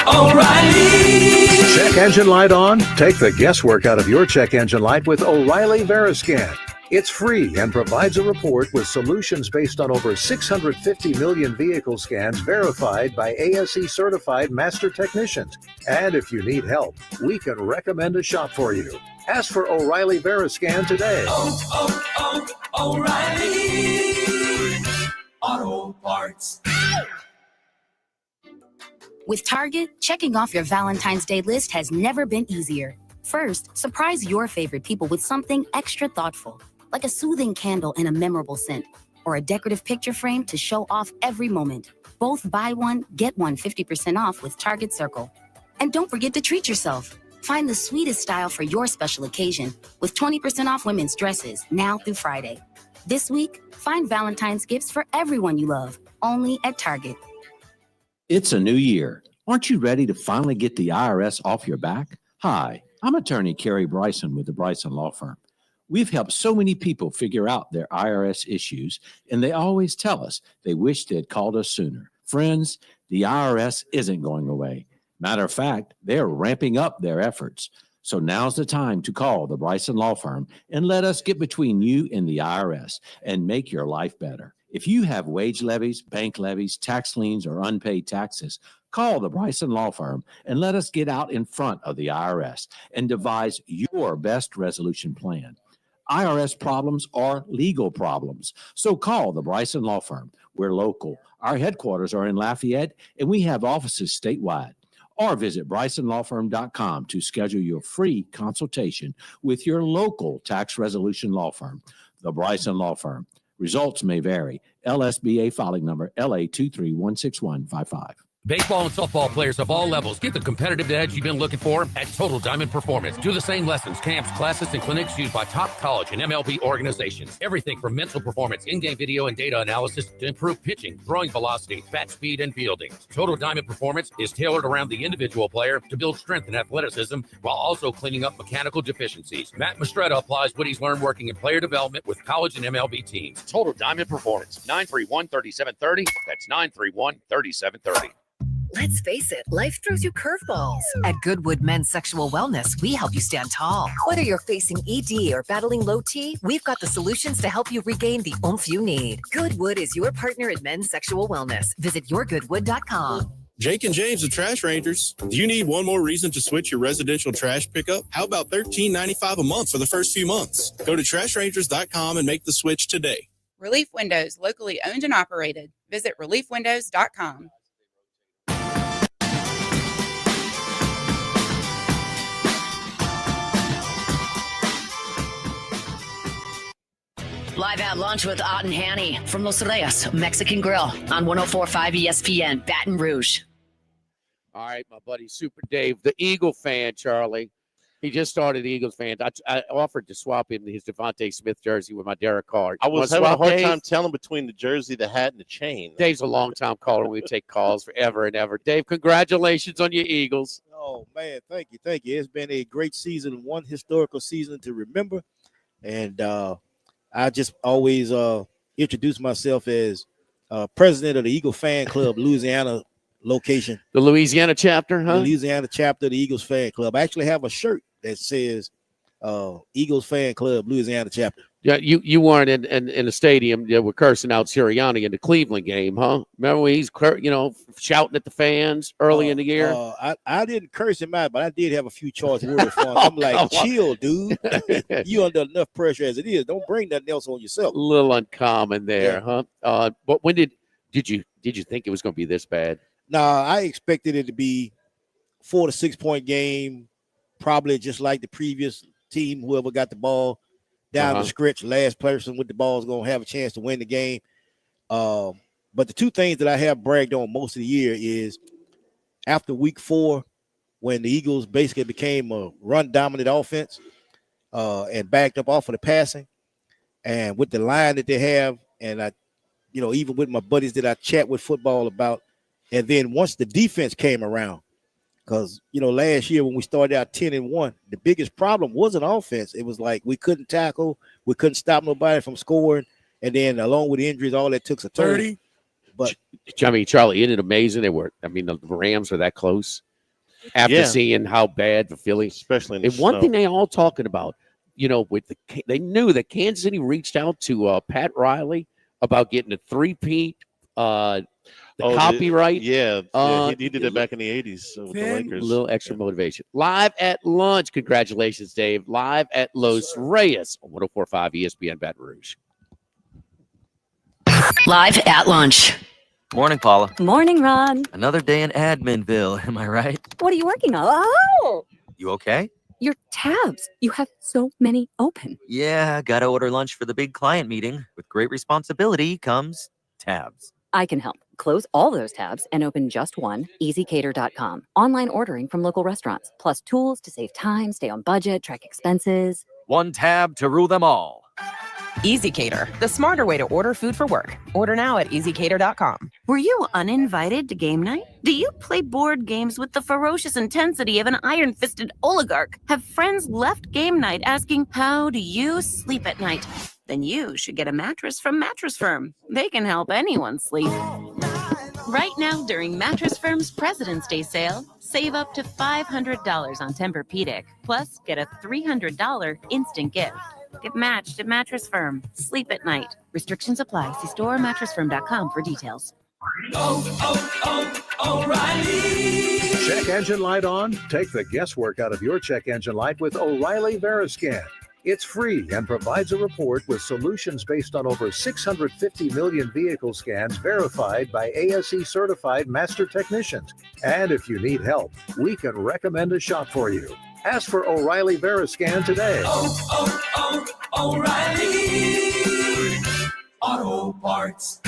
O'Reilly. Check engine light on? Take the guesswork out of your check engine light with O'Reilly Veriscan. It's free and provides a report with solutions based on over 650 million vehicle scans verified by ASE certified master technicians. And if you need help, we can recommend a shop for you. Ask for O'Reilly Veriscan today. O'Reilly Auto Parts. With Target, checking off your Valentine's Day list has never been easier. First, surprise your favorite people with something extra thoughtful, like a soothing candle in a memorable scent, or a decorative picture frame to show off every moment. Both buy one, get one 50% off with Target Circle. And don't forget to treat yourself. Find the sweetest style for your special occasion with 20% off women's dresses now through Friday. This week, find Valentine's gifts for everyone you love, only at Target. It's a new year. Aren't you ready to finally get the IRS off your back? Hi, I'm attorney Kerry Bryson with the Bryson Law Firm. We've helped so many people figure out their IRS issues, and they always tell us they wish they'd called us sooner. Friends, the IRS isn't going away. Matter of fact, they're ramping up their efforts. So now's the time to call the Bryson Law Firm and let us get between you and the IRS and make your life better. If you have wage levies, bank levies, tax liens, or unpaid taxes, call the Bryson Law Firm and let us get out in front of the IRS and devise your best resolution plan. IRS problems are legal problems. So call the Bryson Law Firm. We're local. Our headquarters are in Lafayette, and we have offices statewide. Or visit BrysonLawFirm.com to schedule your free consultation with your local tax resolution law firm, the Bryson Law Firm. Results may vary. LSBA filing number LA2316155. Baseball and softball players of all levels get the competitive edge you've been looking for at Total Diamond Performance. Do the same lessons, camps, classes, and clinics used by top college and MLB organizations. Everything from mental performance, in-game video, and data analysis to improve pitching, throwing velocity, bat speed, and fielding. Total Diamond Performance is tailored around the individual player to build strength and athleticism while also cleaning up mechanical deficiencies. Matt Mastretta applies what he's learned working in player development with college and MLB teams. Total Diamond Performance, 931-3730. That's 931-3730. Let's face it, life throws you curveballs. At Goodwood Men's Sexual Wellness, we help you stand tall. Whether you're facing ED or battling low T, We've got the solutions to help you regain the oomph you need. Goodwood is your partner in men's sexual wellness. Visit yourgoodwood.com. Jake and James, the Trash Rangers. Do you need one more reason to switch your residential trash pickup? How about $13.95 a month for the first few months? Go to trashrangers.com and make the switch today. Relief Windows, locally owned and operated. Visit reliefwindows.com. Live at lunch with Ott and Hanny from Los Reyes Mexican Grill on 104.5 ESPN, Baton Rouge. All right, my buddy Super Dave, the Eagle fan, Charlie. He just started Eagles fan. I offered to swap him his Devontae Smith jersey with my Derek Carr. I was having a hard time telling between the jersey, the hat, and the chain. Dave's a long-time caller. We take calls forever and ever. Dave, congratulations on your Eagles. Oh, man, thank you. Thank you. It's been a great season, one historical season to remember. And I just always introduce myself as president of the Eagle Fan Club, Louisiana location. The Louisiana chapter, huh? The Louisiana chapter of the Eagles Fan Club. I actually have a shirt that says Eagles Fan Club, Louisiana chapter. Yeah, you weren't in the stadium. They were cursing out Sirianni in the Cleveland game, huh? Remember when he's shouting at the fans early in the year? I didn't curse him out, but I did have a few choice words for him. I'm like, chill, dude. You under enough pressure as it is. Don't bring nothing else on yourself. A little uncommon there, huh? But when did you think it was going to be this bad? Nah, I expected it to be 4 to 6 point game. probably just like the previous team, whoever got the ball down the stretch, last person with the ball is going to have a chance to win the game. But the two things that I have bragged on most of the year is after week 4, when the Eagles basically became a run-dominant offense and backed up off of the passing, and with the line that they have, and I, even with my buddies that I chat with football about, and then once the defense came around, because, last year when we started out 10-1, the biggest problem wasn't offense. It was like we couldn't tackle, we couldn't stop nobody from scoring, and then along with the injuries, all that took a turn. 30. But Charlie, isn't it amazing the Rams are that close after seeing how bad the Phillies, especially in the one snow. thing they all talking about, they knew that Kansas City reached out to Pat Riley about getting a three-peat copyright. He did it back in the 80s with the Lakers. A little extra motivation. Live at lunch. Congratulations, Dave. Live at Los Reyes on 104.5 ESPN Baton Rouge. Live at lunch. Morning, Paula. Morning, Ron. Another day in Adminville, am I right? What are you working on? Oh! You okay? Your tabs. You have so many open. Yeah, gotta order lunch for the big client meeting. With great responsibility comes tabs. I can help. Close all those tabs and open just one, easycater.com. Online ordering from local restaurants, plus tools to save time, stay on budget, track expenses. One tab to rule them all. EasyCater, the smarter way to order food for work. Order now at easycater.com. Were you uninvited to game night? Do you play board games with the ferocious intensity of an iron-fisted oligarch? Have friends left game night asking, how do you sleep at night? Then you should get a mattress from Mattress Firm. They can help anyone sleep. Right now, during Mattress Firm's President's Day sale, save up to $500 on Tempur-Pedic, plus get a $300 instant gift. Get matched at Mattress Firm. Sleep at night. Restrictions apply. See store or mattressfirm.com for details. O'Reilly. Check engine light on? Take the guesswork out of your check engine light with O'Reilly Veriscan. It's free and provides a report with solutions based on over 650 million vehicle scans verified by ASE certified master technicians. And if you need help, we can recommend a shop for you. Ask for O'Reilly Veriscan today. O'Reilly Auto Parts.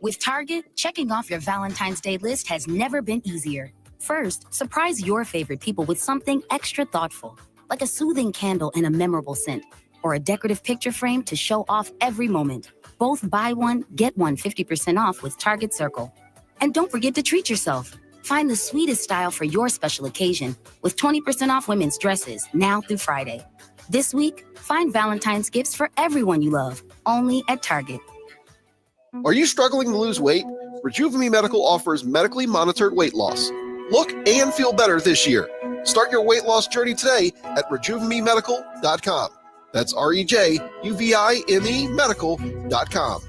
With Target, checking off your Valentine's Day list has never been easier. First, surprise your favorite people with something extra thoughtful, like a soothing candle in a memorable scent, or a decorative picture frame to show off every moment. Both buy one, get one 50% off with Target Circle. And don't forget to treat yourself. Find the sweetest style for your special occasion with 20% off women's dresses now through Friday. This week, find Valentine's gifts for everyone you love, only at Target. Are you struggling to lose weight? Rejuvenate Medical offers medically monitored weight loss. Look and feel better this year. Start your weight loss journey today at rejuvenememedical.com. That's REJUVIME medical.com.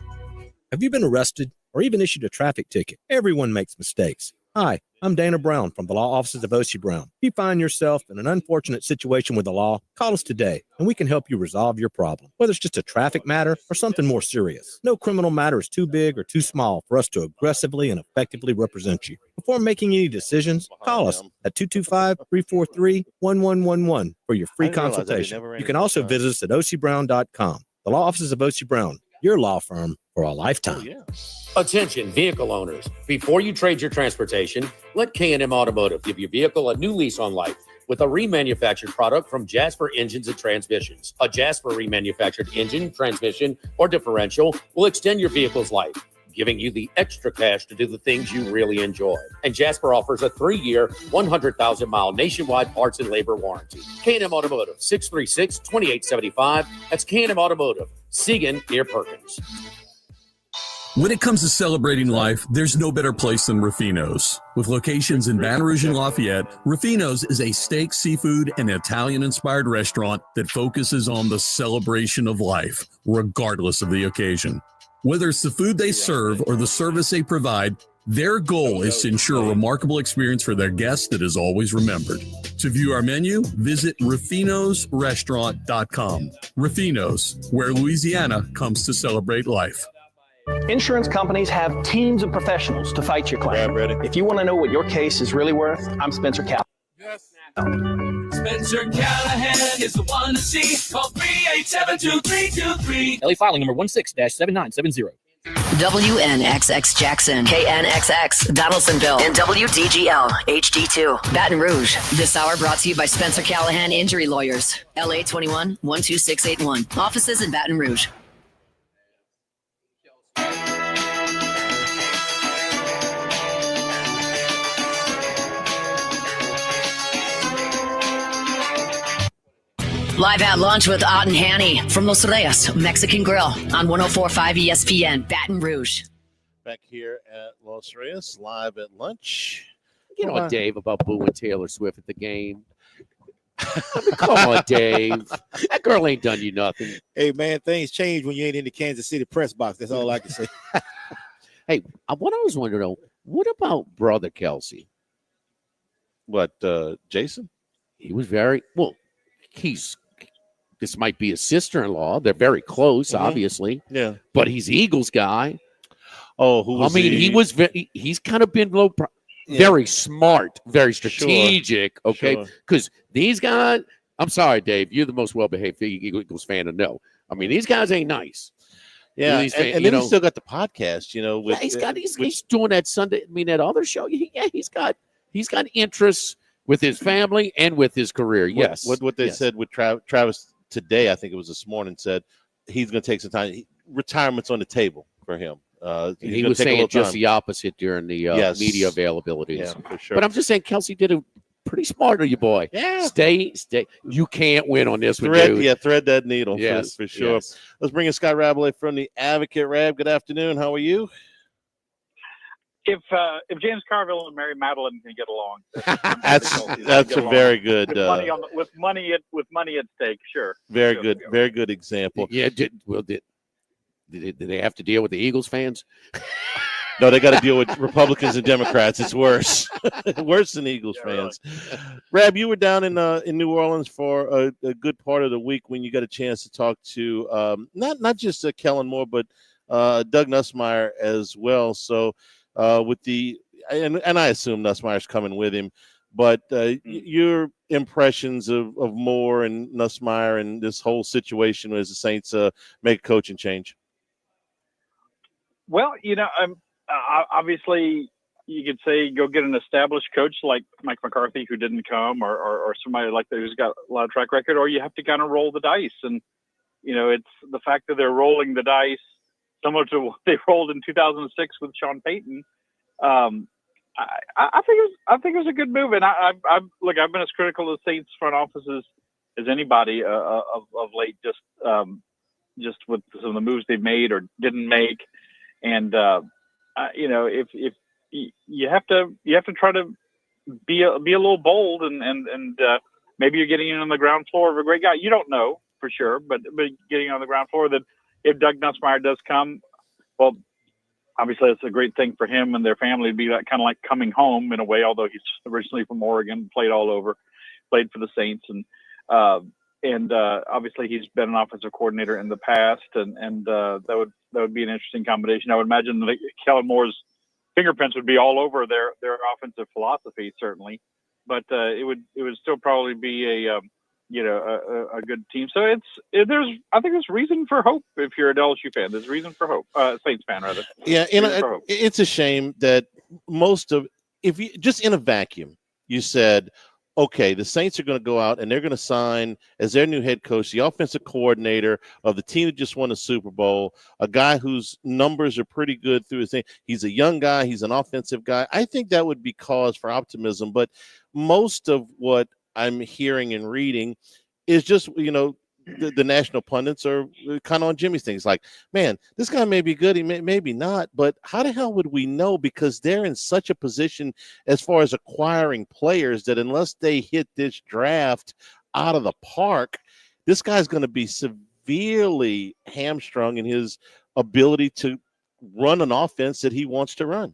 Have you been arrested or even issued a traffic ticket? Everyone makes mistakes. Hi, I'm Dana Brown from the law offices of O.C. Brown. If you find yourself in an unfortunate situation with the law, call us today and we can help you resolve your problem, whether it's just a traffic matter or something more serious. No criminal matter is too big or too small for us to aggressively and effectively represent you. Before making any decisions, call us at 225-343-1111 for your free consultation. You can also visit us at ocbrown.com. The law offices of O.C. Brown, your law firm for a lifetime. Attention, vehicle owners. Before you trade your transportation, let K&M Automotive give your vehicle a new lease on life with a remanufactured product from Jasper Engines and Transmissions. A Jasper remanufactured engine, transmission, or differential will extend your vehicle's life, giving you the extra cash to do the things you really enjoy. And Jasper offers a 3-year, 100,000-mile nationwide parts and labor warranty. K&M Automotive, 636-2875. That's K&M Automotive, Siegen near Perkins. When it comes to celebrating life, there's no better place than Ruffino's. With locations in Baton Rouge and Lafayette, Ruffino's is a steak, seafood, and Italian-inspired restaurant that focuses on the celebration of life, regardless of the occasion. Whether it's the food they serve or the service they provide, their goal is to ensure a remarkable experience for their guests that is always remembered. To view our menu, visit ruffinosrestaurant.com. Ruffino's, where Louisiana comes to celebrate life. Insurance companies have teams of professionals to fight your claim. If you want to know what your case is really worth, I'm Spencer Cal. Yes. Spencer Callahan is the one to see. Call 387-2323. LA filing number 16-7970. WNXX Jackson, KNXX Donaldsonville, and WDGL HD2 Baton Rouge. This hour brought to you by Spencer Callahan Injury Lawyers, LA 21 12681. Offices in Baton Rouge. Live at lunch with Ott and Hanny from Los Reyes Mexican Grill on 104.5 ESPN, Baton Rouge. Back here at Los Reyes, live at lunch. You know, Dave, about booing Taylor Swift at the game. I mean, come on, Dave. That girl ain't done you nothing. Hey, man, things change when you ain't in the Kansas City press box. That's all I can say. Hey, what I was wondering, though, what about Brother Kelsey? What, Jason? He was very, well, this might be his sister-in-law. They're very close, obviously. Yeah. But he's Eagles guy. Oh, who was he's kind of been very smart, very strategic, okay? Because these guys, I'm sorry, Dave, you're the most well-behaved Eagles fan to know. I mean, these guys ain't nice. Yeah, and then he's still got the podcast, you know. With, he's doing that Sunday, that other show. Yeah, he's got interests with his family and with his career, yes. What they said with Travis today, I think it was this morning, said he's going to take some time. Retirement's on the table for him. He was saying just the opposite during the media availabilities. Yeah, for sure. But I'm just saying, Kelsey did a pretty smart of you, boy. Yeah. Stay. You can't win on this one, dude. Yeah, thread that needle yes, for sure. Yes. Let's bring in Scott Rabelais from the Advocate. Rab, good afternoon. How are you? If James Carville and Mary Madeline can get along, that's a very good with money at stake. Sure. Very good example. Yeah. Did they have to deal with the Eagles fans? No, they got to deal with Republicans and Democrats. It's worse, worse than Eagles fans. Rab, you were down in New Orleans for a good part of the week when you got a chance to talk to not just Kellen Moore, but Doug Nussmeier as well. So. With and I assume Nussmeier's coming with him, but your impressions of Moore and Nussmeier and this whole situation as the Saints make a coaching change. Well, obviously you could say go get an established coach like Mike McCarthy who didn't come, or somebody like that who's got a lot of track record, or you have to kind of roll the dice. And it's the fact that they're rolling the dice. Similar to what they rolled in 2006 with Sean Payton, I think it was a good move. And I've been as critical of the Saints front offices as anybody of late, just with some of the moves they've made or didn't make. And if you have to try to be a little bold and maybe you're getting in on the ground floor of a great guy. You don't know for sure, but getting on the ground floor that. If Doug Nussmeier does come, well, obviously that's a great thing for him and their family. It'd be kind of like coming home in a way, although he's originally from Oregon, played all over, played for the Saints. And obviously he's been an offensive coordinator in the past. And that would be an interesting combination. I would imagine that Kellen Moore's fingerprints would be all over their offensive philosophy, certainly. But it would still probably be a good team. So I think there's reason for hope if you're an LSU fan. There's reason for hope. Saints fan, rather. Yeah, it's a shame that if you just in a vacuum, you said, okay, the Saints are going to go out and they're going to sign as their new head coach, the offensive coordinator of the team that just won a Super Bowl, a guy whose numbers are pretty good through his thing. He's a young guy. He's an offensive guy. I think that would be cause for optimism. But most of what I'm hearing and reading is just, the national pundits are kind of on Jimmy's things like, man, this guy may be good, he maybe not, but how the hell would we know? Because they're in such a position as far as acquiring players that unless they hit this draft out of the park, this guy's going to be severely hamstrung in his ability to run an offense that he wants to run.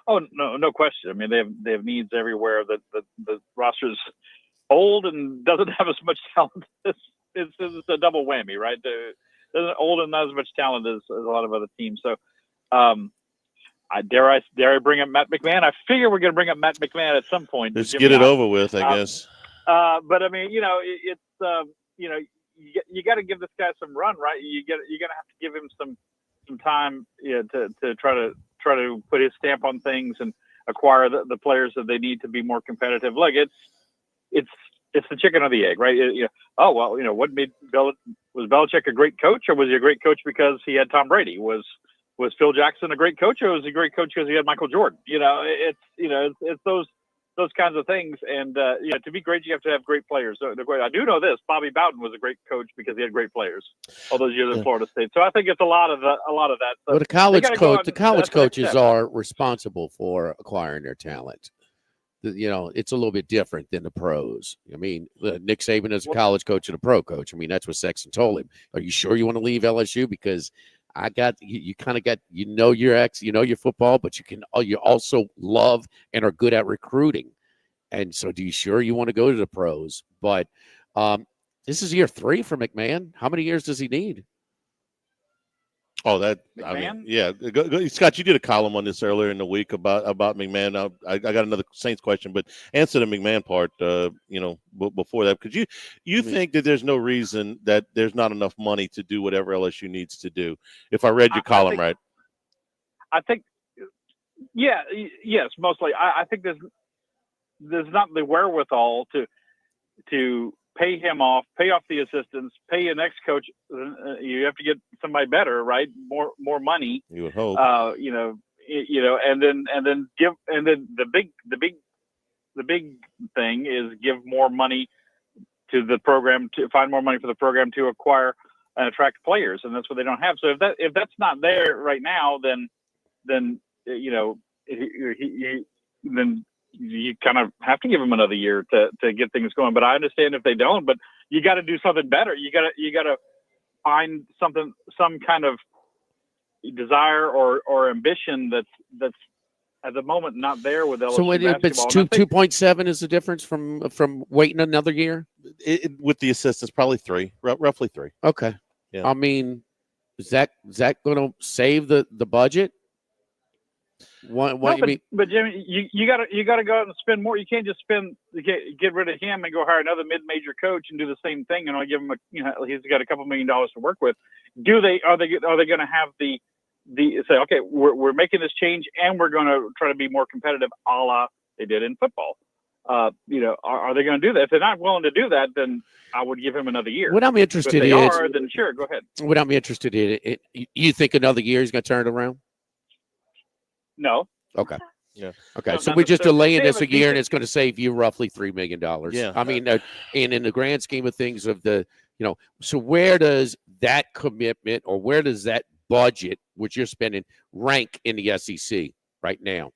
Oh, no question. I mean, they have needs everywhere. The roster's old and doesn't have as much talent. It's a double whammy, right? Old and not as much talent as a lot of other teams. So, Dare I bring up Matt McMahon? I figure we're going to bring up Matt McMahon at some point. Let's get it over with, I guess. But I mean, it's you got to give this guy some run, right? You're going to have to give him some time, to try to put his stamp on things and acquire the players that they need to be more competitive. Look, it's the chicken or the egg, right? What made was Belichick a great coach, or was he a great coach because he had Tom Brady? Was Phil Jackson a great coach, or was he a great coach because he had Michael Jordan? It's those kinds of things. And to be great, you have to have great players. So I do know this: Bobby Bowden was a great coach because he had great players all those years in Florida State. So I think it's a lot of that. So well, the college coaches are responsible for acquiring their talent. It's a little bit different than the pros. I mean, Nick Saban is a college coach and a pro coach. I mean, that's what Sexton told him. Are you sure you want to leave LSU? Because you kind of got, your football, but you also love and are good at recruiting. And so do you sure you want to go to the pros? But this is year 3 for McMahon. How many years does he need? Oh, McMahon? Go, Scott, you did a column on this earlier in the week about McMahon. I got another Saints question, but answer the McMahon part, before that, because you think that there's no reason that there's not enough money to do whatever LSU needs to do. If I read your column right. I think, yes, mostly. I think there's not the wherewithal to pay him off, pay off the assistants, pay an ex-coach. You have to get somebody better, right? More money. You would hope. And then the big thing is give more money to the program, to find more money for the program to acquire and attract players, and that's what they don't have. So if that's not there right now, then you kind of have to give them another year to get things going. But I understand if they don't, but you got to do something better. You got to find some kind of desire or ambition that's at the moment not there with LSU basketball. So it's 2.7 is the difference from waiting another year? With the assistants, probably 3, roughly 3. Okay. Yeah. I mean, is that going to save the budget? But Jimmy, you got to go out and spend more. You can't just get rid of him and go hire another mid-major coach and do the same thing and only give him he's got a couple $1 million to work with. Are they going to have the say, okay, we're making this change and we're going to try to be more competitive, a la they did in football? Are they going to do that? If they're not willing to do that, then I would give him another year. What I'm interested in is, then sure, go ahead. What I'm interested in, you think another year he's going to turn it around? No. Okay. Yeah. Okay. No, So we're just delaying this a year, and decent- it's going to save you roughly $3 million. Yeah. I mean, and in the grand scheme of things, so where does that commitment or where does that budget, which you're spending, rank in the SEC right now?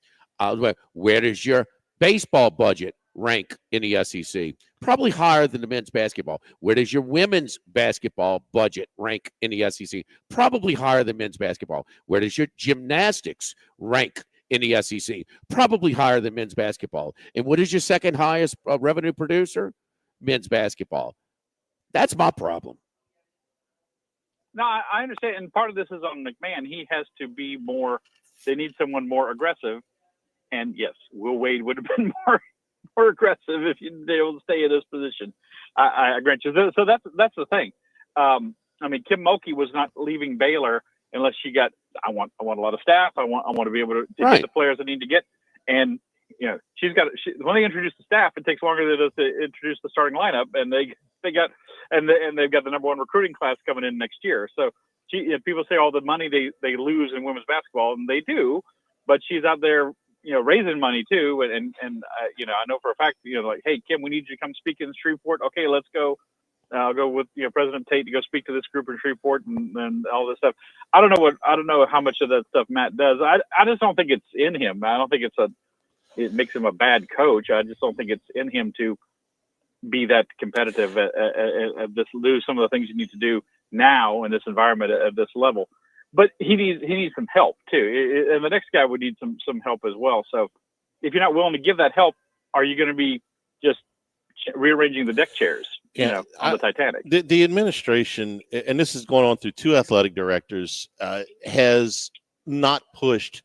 Where does your baseball budget rank in the SEC? Probably higher than the men's basketball. Where does your women's basketball budget rank in the SEC? Probably higher than men's basketball. Where does your gymnastics rank in the SEC? Probably higher than men's basketball. And what is your second highest revenue producer? Men's basketball. That's my problem. No, I understand. And part of this is on McMahon. He has to be more, they need someone more aggressive. And yes, Will Wade would have been more aggressive if you'd be able to stay in this position. I grant you. So that's the thing. I mean, Kim Mulkey was not leaving Baylor unless she got, I want a lot of staff. I want to be able to get the players I need to get. And, when they introduce the staff, it takes longer than it does to introduce the starting lineup. And they've got the number 1 recruiting class coming in next year. So people say all the money they lose in women's basketball, and they do, but she's out there, raising money too. And I know for a fact, like, hey, Kim, we need you to come speak in Shreveport. Okay, let's go. I'll go with President Tate to go speak to this group in Shreveport and all this stuff. I don't know how much of that stuff Matt does. I just don't think it's in him. I don't think it makes him a bad coach. I just don't think it's in him to be that competitive at this, do some of the things you need to do now in this environment at this level. But he needs some help too, and the next guy would need some help as well. So if you're not willing to give that help, are you going to be just rearranging the deck chairs, on the Titanic? The administration, and this is going on through 2 athletic directors, has not pushed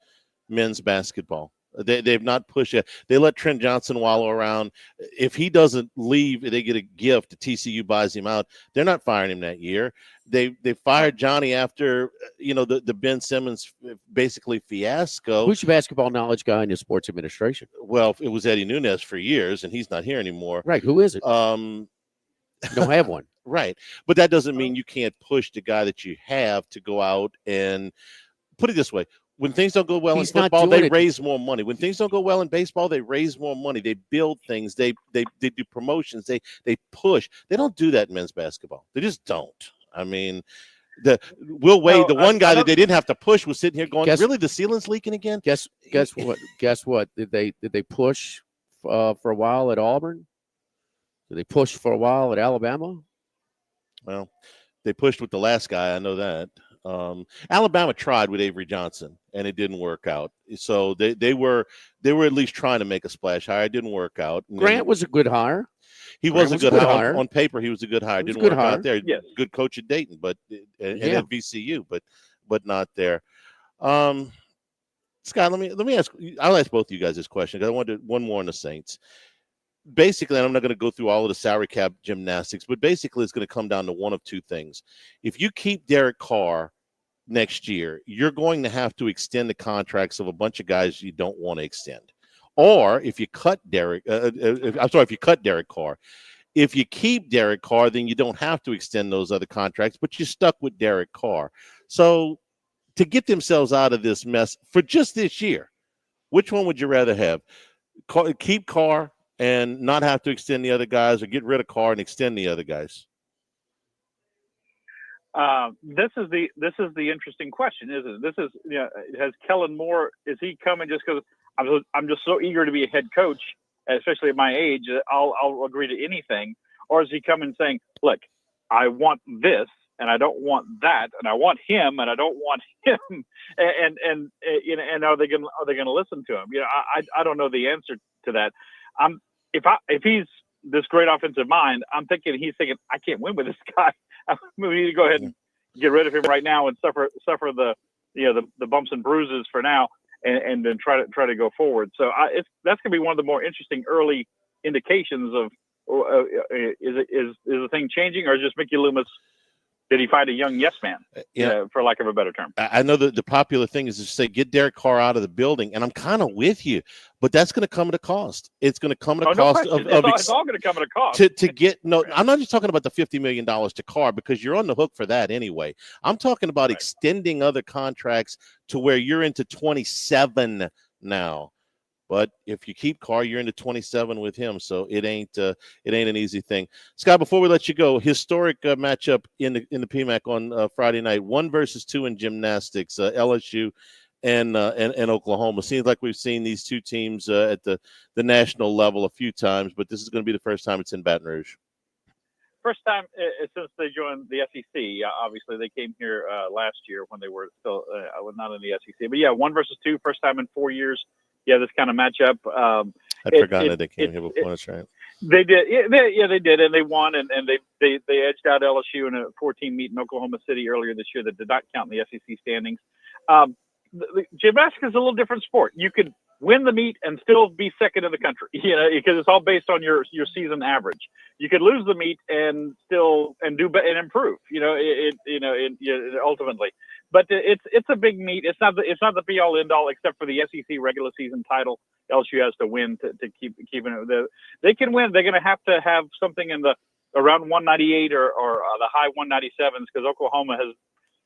men's basketball. They've not pushed it. They let Trent Johnson wallow around. If he doesn't leave, they get a gift. TCU buys him out. They're not firing him that year. They fired Johnny after the Ben Simmons basically fiasco. Who's your basketball knowledge guy in your sports administration? Well, it was Eddie Nunez for years, and he's not here anymore. Right. Who is it? You don't have one. Right. But that doesn't mean you can't push the guy that you have to go out and put it this way. When things don't go well in football, they raise more money. When things don't go well in baseball, they raise more money. They build things. They do promotions. They push. They don't do that in men's basketball. They just don't. I mean, Will Wade, the one guy that they didn't have to push, was sitting here going, "Really, the ceiling's leaking again?" Guess what? Guess what? Did they push for a while at Auburn? Did they push for a while at Alabama? Well, they pushed with the last guy. I know that. Alabama tried with Avery Johnson, and it didn't work out. So they were at least trying to make a splash hire. It didn't work out. And Grant was a good hire. He was a good hire. On paper, he was a good hire. Didn't work out there. Yes. Good coach at Dayton, and at VCU, but not there. Scott, let me ask. I'll ask both of you guys this question because I wanted one more on the Saints. Basically, and I'm not going to go through all of the salary cap gymnastics, but basically it's going to come down to one of two things. If you keep Derek Carr next year, you're going to have to extend the contracts of a bunch of guys you don't want to extend. Or if you cut Derek Carr. If you keep Derek Carr, then you don't have to extend those other contracts, but you're stuck with Derek Carr. So to get themselves out of this mess for just this year, which one would you rather have? Keep Carr and not have to extend the other guys, or get rid of Carr and extend the other guys? This is the interesting question, isn't it? Has Kellen Moore, is he coming just because I'm just so eager to be a head coach, especially at my age, I'll agree to anything, or is he coming saying, look, I want this and I don't want that, and I want him and I don't want him, and are they going to listen to him? I don't know the answer to that. If he's this great offensive mind, I'm thinking he's thinking, I can't win with this guy. We need to go ahead and get rid of him right now and suffer the bumps and bruises for now, and then try to go forward. So that's going to be one of the more interesting early indications of is the thing changing, or is just Mickey Loomis? Did he find a young yes man, for lack of a better term? I know that the popular thing is to say, get Derek Carr out of the building, and I'm kind of with you, but that's going to come at a cost. It's going to come at a cost it's all going to come at a cost. To get I'm not just talking about the $50 million to Carr, because you're on the hook for that anyway. I'm talking about extending other contracts to where you're into 27 now. But if you keep Carr, you're into 27 with him, so it ain't an easy thing. Scott, before we let you go, historic matchup in the PMAC on Friday night, 1 versus 2 in gymnastics, LSU and Oklahoma. Seems like we've seen these two teams at the national level a few times, but this is going to be the first time it's in Baton Rouge. First time since they joined the SEC. Obviously, they came here last year when they were still not in the SEC. But 1 versus 2, first time in 4 years. Yeah, this kind of matchup. I'd forgotten that they came here before. That's right. They did. They did, and they won, and they edged out LSU in a 14 meet in Oklahoma City earlier this year that did not count in the SEC standings. The gymnastics is a little different sport. You could win the meet and still be second in the country, because it's all based on your season average. You could lose the meet and still do and improve, ultimately. But it's a big meet. It's not the be all end all, except for the SEC regular season title. LSU has to win to keep keeping it. They can win. They're going to have something in the around 198 or the high 197s, because Oklahoma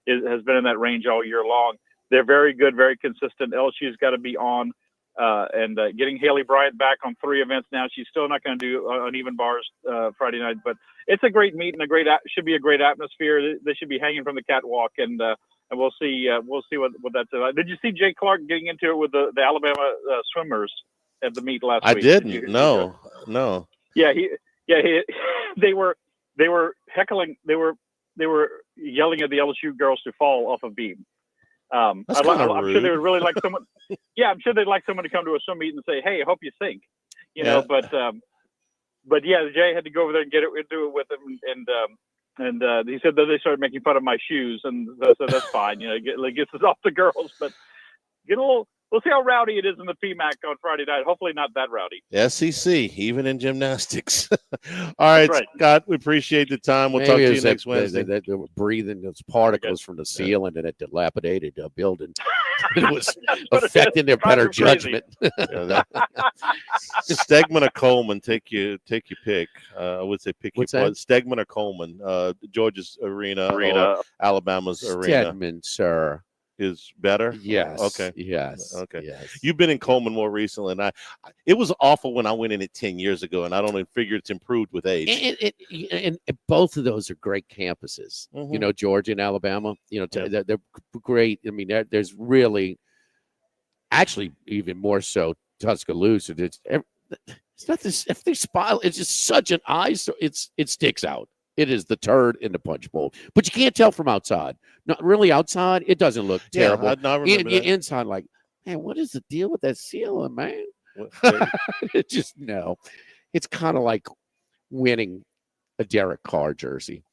has been in that range all year long. They're very good, very consistent. LSU's got to be on. And getting Haley Bryant back on 3 events now. She's still not going to do uneven bars Friday night, but it's a great meet and should be a great atmosphere. They should be hanging from the catwalk, and we'll see what that's about. Did you see Jay Clark getting into it with the Alabama swimmers at the meet last week? I didn't. No. Yeah, they were heckling. They were yelling at the LSU girls to fall off a beam. I'm sure they would really like someone. Yeah, I'm sure they'd like someone to come to a swim meet and say, "Hey, I hope you sink." But yeah, Jay had to go over there and do it with him, and he said that they started making fun of my shoes, and so that's fine. It gets us off the girls, but get a We'll see how rowdy it is in the PMAC on Friday night. Hopefully not that rowdy. SEC, even in gymnastics. All right, Scott, we appreciate the time. We'll talk to you next Wednesday. They were breathing those particles from the ceiling in a dilapidated building. It was affecting their better judgment. Stegman or Coleman, take your pick. I would say pick What's your that? Stegman or Coleman, Georgia's arena. Or Alabama's arena. Stedman, sir. Is better? Yes. Okay. Yes. Okay. Yes. You've been in Coleman more recently, and it was awful when I went in it 10 years ago, and I don't even figure it's improved with age. And both of those are great campuses. Mhm. You know, Georgia and Alabama. You know, they're great. I mean, there's really, actually, even more so Tuscaloosa. It's not this. If they spile, it's just such an eyesore. It sticks out. It is the turd in the punch bowl, but you can't tell from outside. Not really outside. It doesn't look terrible. I remember that. Inside, like, man, what is the deal with that ceiling, man? It just no. It's kind of like winning a Derek Carr jersey.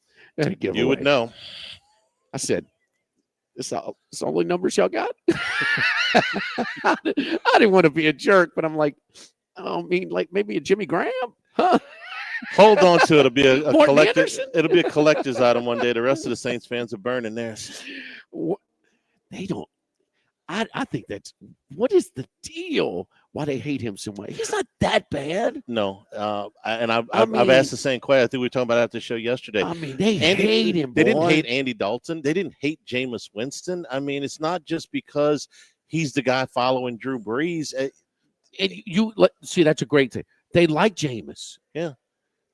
You would know. I said, "This only numbers y'all got." I didn't want to be a jerk, but I'm like, I mean, like maybe a Jimmy Graham, huh? Hold on to it. It'll be a Morton collector. Anderson? It'll be a collector's item one day. The rest of the Saints fans are burning theirs. They don't. I think that's what is the deal? Why they hate him so much? He's not that bad. No, I've asked the same question. I think we were talking about after the show yesterday. I mean, they hate him. They didn't hate Andy Dalton. They didn't hate Jameis Winston. I mean, it's not just because he's the guy following Drew Brees. And see, that's a great thing. They like Jameis. Yeah.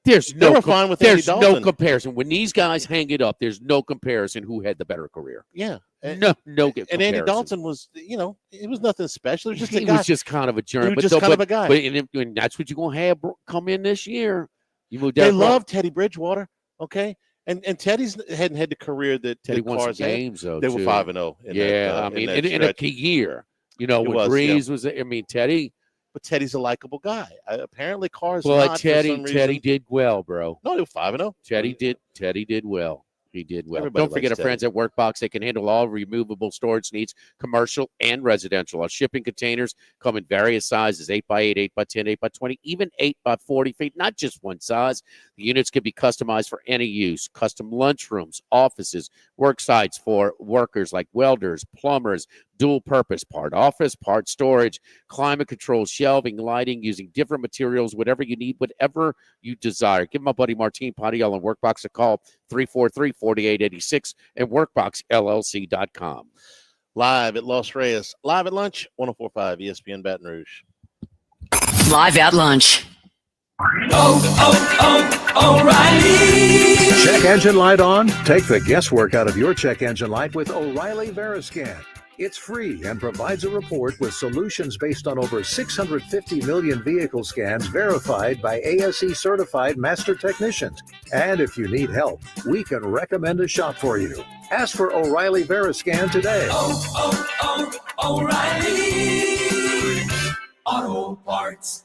There's They were fine with Andy there's no Dalton. comparison. When these guys hang it up, there's no comparison who had the better career. Yeah. No comparison. And Andy Dalton was, it was nothing special. It was just a He guy. was just kind of a jerk. He was just kind of a guy. And that's what you're going to have come in this year. You moved They down. love Teddy Bridgewater, okay? And Teddy's hadn't had the career that Teddy that won some Carr's had. games, though. They were too. 5-0. Yeah, I mean, in a key year. You know, It when was, Breeze was, I mean, Teddy. But Teddy's a likable guy. Apparently, Carr's Well, not. Teddy for some reason. did well, bro. No, they were 5-0. Teddy did well. He did well. Everybody Don't forget our likes friends at Workbox. They can handle all removable storage needs, commercial and residential. Our shipping containers come in various sizes, 8x8, 8x10, 8x20, even 8x40 feet, not just one size. The units can be customized for any use. Custom lunchrooms, offices, work sites for workers like welders, plumbers, dual purpose, part office, part storage, climate control, shelving, lighting, using different materials, whatever you need, whatever you desire. Give my buddy Martin Padiel on Workbox a call, 343-4886 and workboxllc.com. Live at Los Reyes, live at lunch, 104.5 ESPN Baton Rouge. Live at lunch. O'Reilly. Check engine light on? Take the guesswork out of your check engine light with O'Reilly Veriscan. It's free and provides a report with solutions based on over 650 million vehicle scans verified by ASE certified master technicians. And if you need help, we can recommend a shop for you. Ask for O'Reilly Veriscan today. O'Reilly Auto Parts.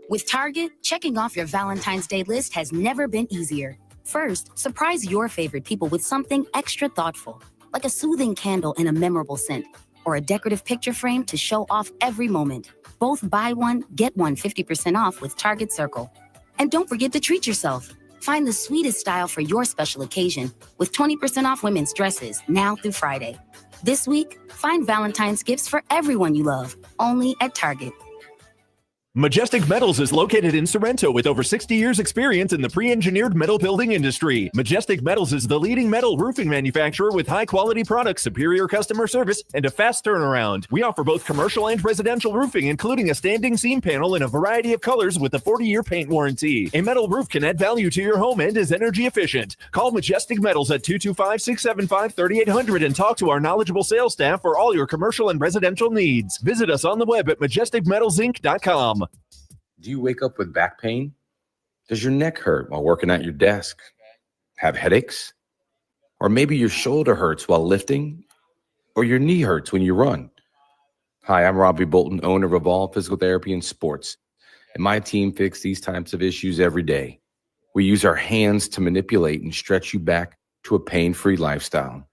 With Target, checking off your Valentine's Day list has never been easier. First, surprise your favorite people with something extra thoughtful, like a soothing candle in a memorable scent, or a decorative picture frame to show off every moment. Both buy one, get one 50% off with Target Circle. And don't forget to treat yourself. Find the sweetest style for your special occasion with 20% off women's dresses now through Friday. This week, find Valentine's gifts for everyone you love, only at Target. Majestic Metals is located in Sorrento with over 60 years experience in the pre-engineered metal building industry. Majestic Metals is the leading metal roofing manufacturer with high-quality products, superior customer service, and a fast turnaround. We offer both commercial and residential roofing, including a standing seam panel in a variety of colors with a 40-year paint warranty. A metal roof can add value to your home and is energy efficient. Call Majestic Metals at 225-675-3800 and talk to our knowledgeable sales staff for all your commercial and residential needs. Visit us on the web at majesticmetalsinc.com. Do you wake up with back pain? Does your neck hurt while working at your desk? Have headaches? Or maybe your shoulder hurts while lifting? Or your knee hurts when you run? Hi, I'm Robbie Bolton, owner of Evolve Physical Therapy and Sports, and my team fixes these types of issues every day. We use our hands to manipulate and stretch you back to a pain-free lifestyle.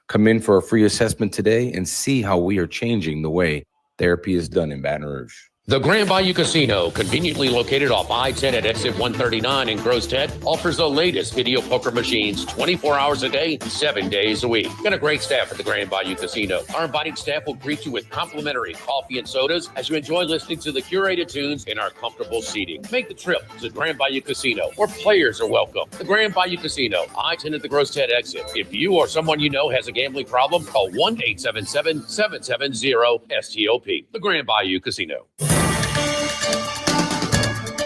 Come in for a free assessment today and see how we are changing the way therapy is done in Baton Rouge. The Grand Bayou Casino, conveniently located off I-10 at exit 139 in Gross-Ted, offers the latest video poker machines 24 hours a day, 7 days a week. Got a great staff at the Grand Bayou Casino. Our inviting staff will greet you with complimentary coffee and sodas as you enjoy listening to the curated tunes in our comfortable seating. Make the trip to the Grand Bayou Casino, where players are welcome. The Grand Bayou Casino, I-10 at the Gross-Ted exit. If you or someone you know has a gambling problem, call 1-877-770-STOP. The Grand Bayou Casino.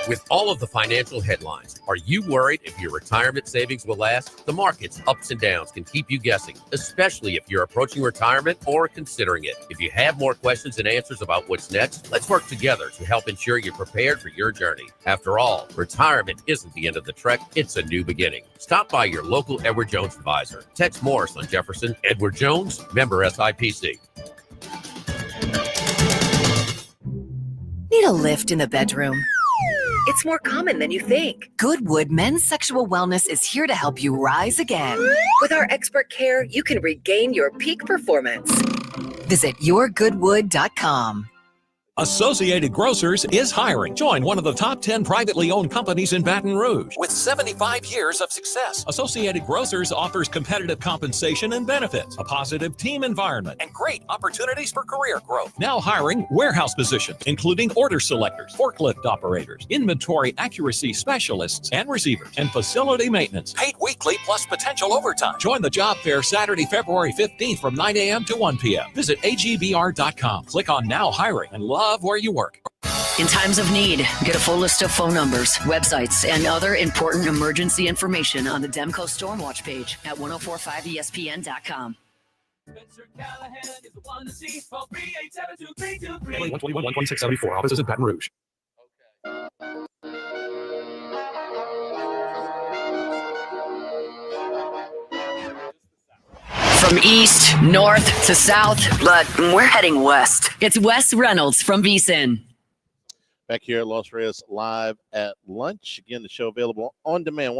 With all of the financial headlines, are you worried if your retirement savings will last? The market's ups and downs can keep you guessing, especially if you're approaching retirement or considering it. If you have more questions and answers about what's next, let's work together to help ensure you're prepared for your journey. After all, retirement isn't the end of the trek, it's a new beginning. Stop by your local Edward Jones advisor. Tex Morris on Jefferson. Edward Jones, member SIPC. Need a lift in the bedroom? It's more common than you think. Goodwood Men's Sexual Wellness is here to help you rise again. With our expert care, you can regain your peak performance. Visit yourgoodwood.com. Associated Grocers is hiring. Join one of the top 10 privately owned companies in Baton Rouge with 75 years of success. Associated Grocers offers competitive compensation and benefits, a positive team environment, and great opportunities for career growth. Now hiring warehouse positions, including order selectors, forklift operators, inventory accuracy specialists and receivers, and facility maintenance. Paid weekly plus potential overtime. Join the job fair Saturday, February 15th from 9 a.m. to 1 p.m. Visit agbr.com. Click on Now Hiring and love where you work. In times of need, get a full list of phone numbers, websites, and other important emergency information on the Demco Stormwatch page at 1045ESPN.com. Spencer Callahan is the one to see. Call 387-2323. 121-12674. Offices in Baton Rouge. From east, north to south, but we're heading west. It's Wes Reynolds from VSiN. Back here at Los Reyes live at lunch. Again, the show available on demand,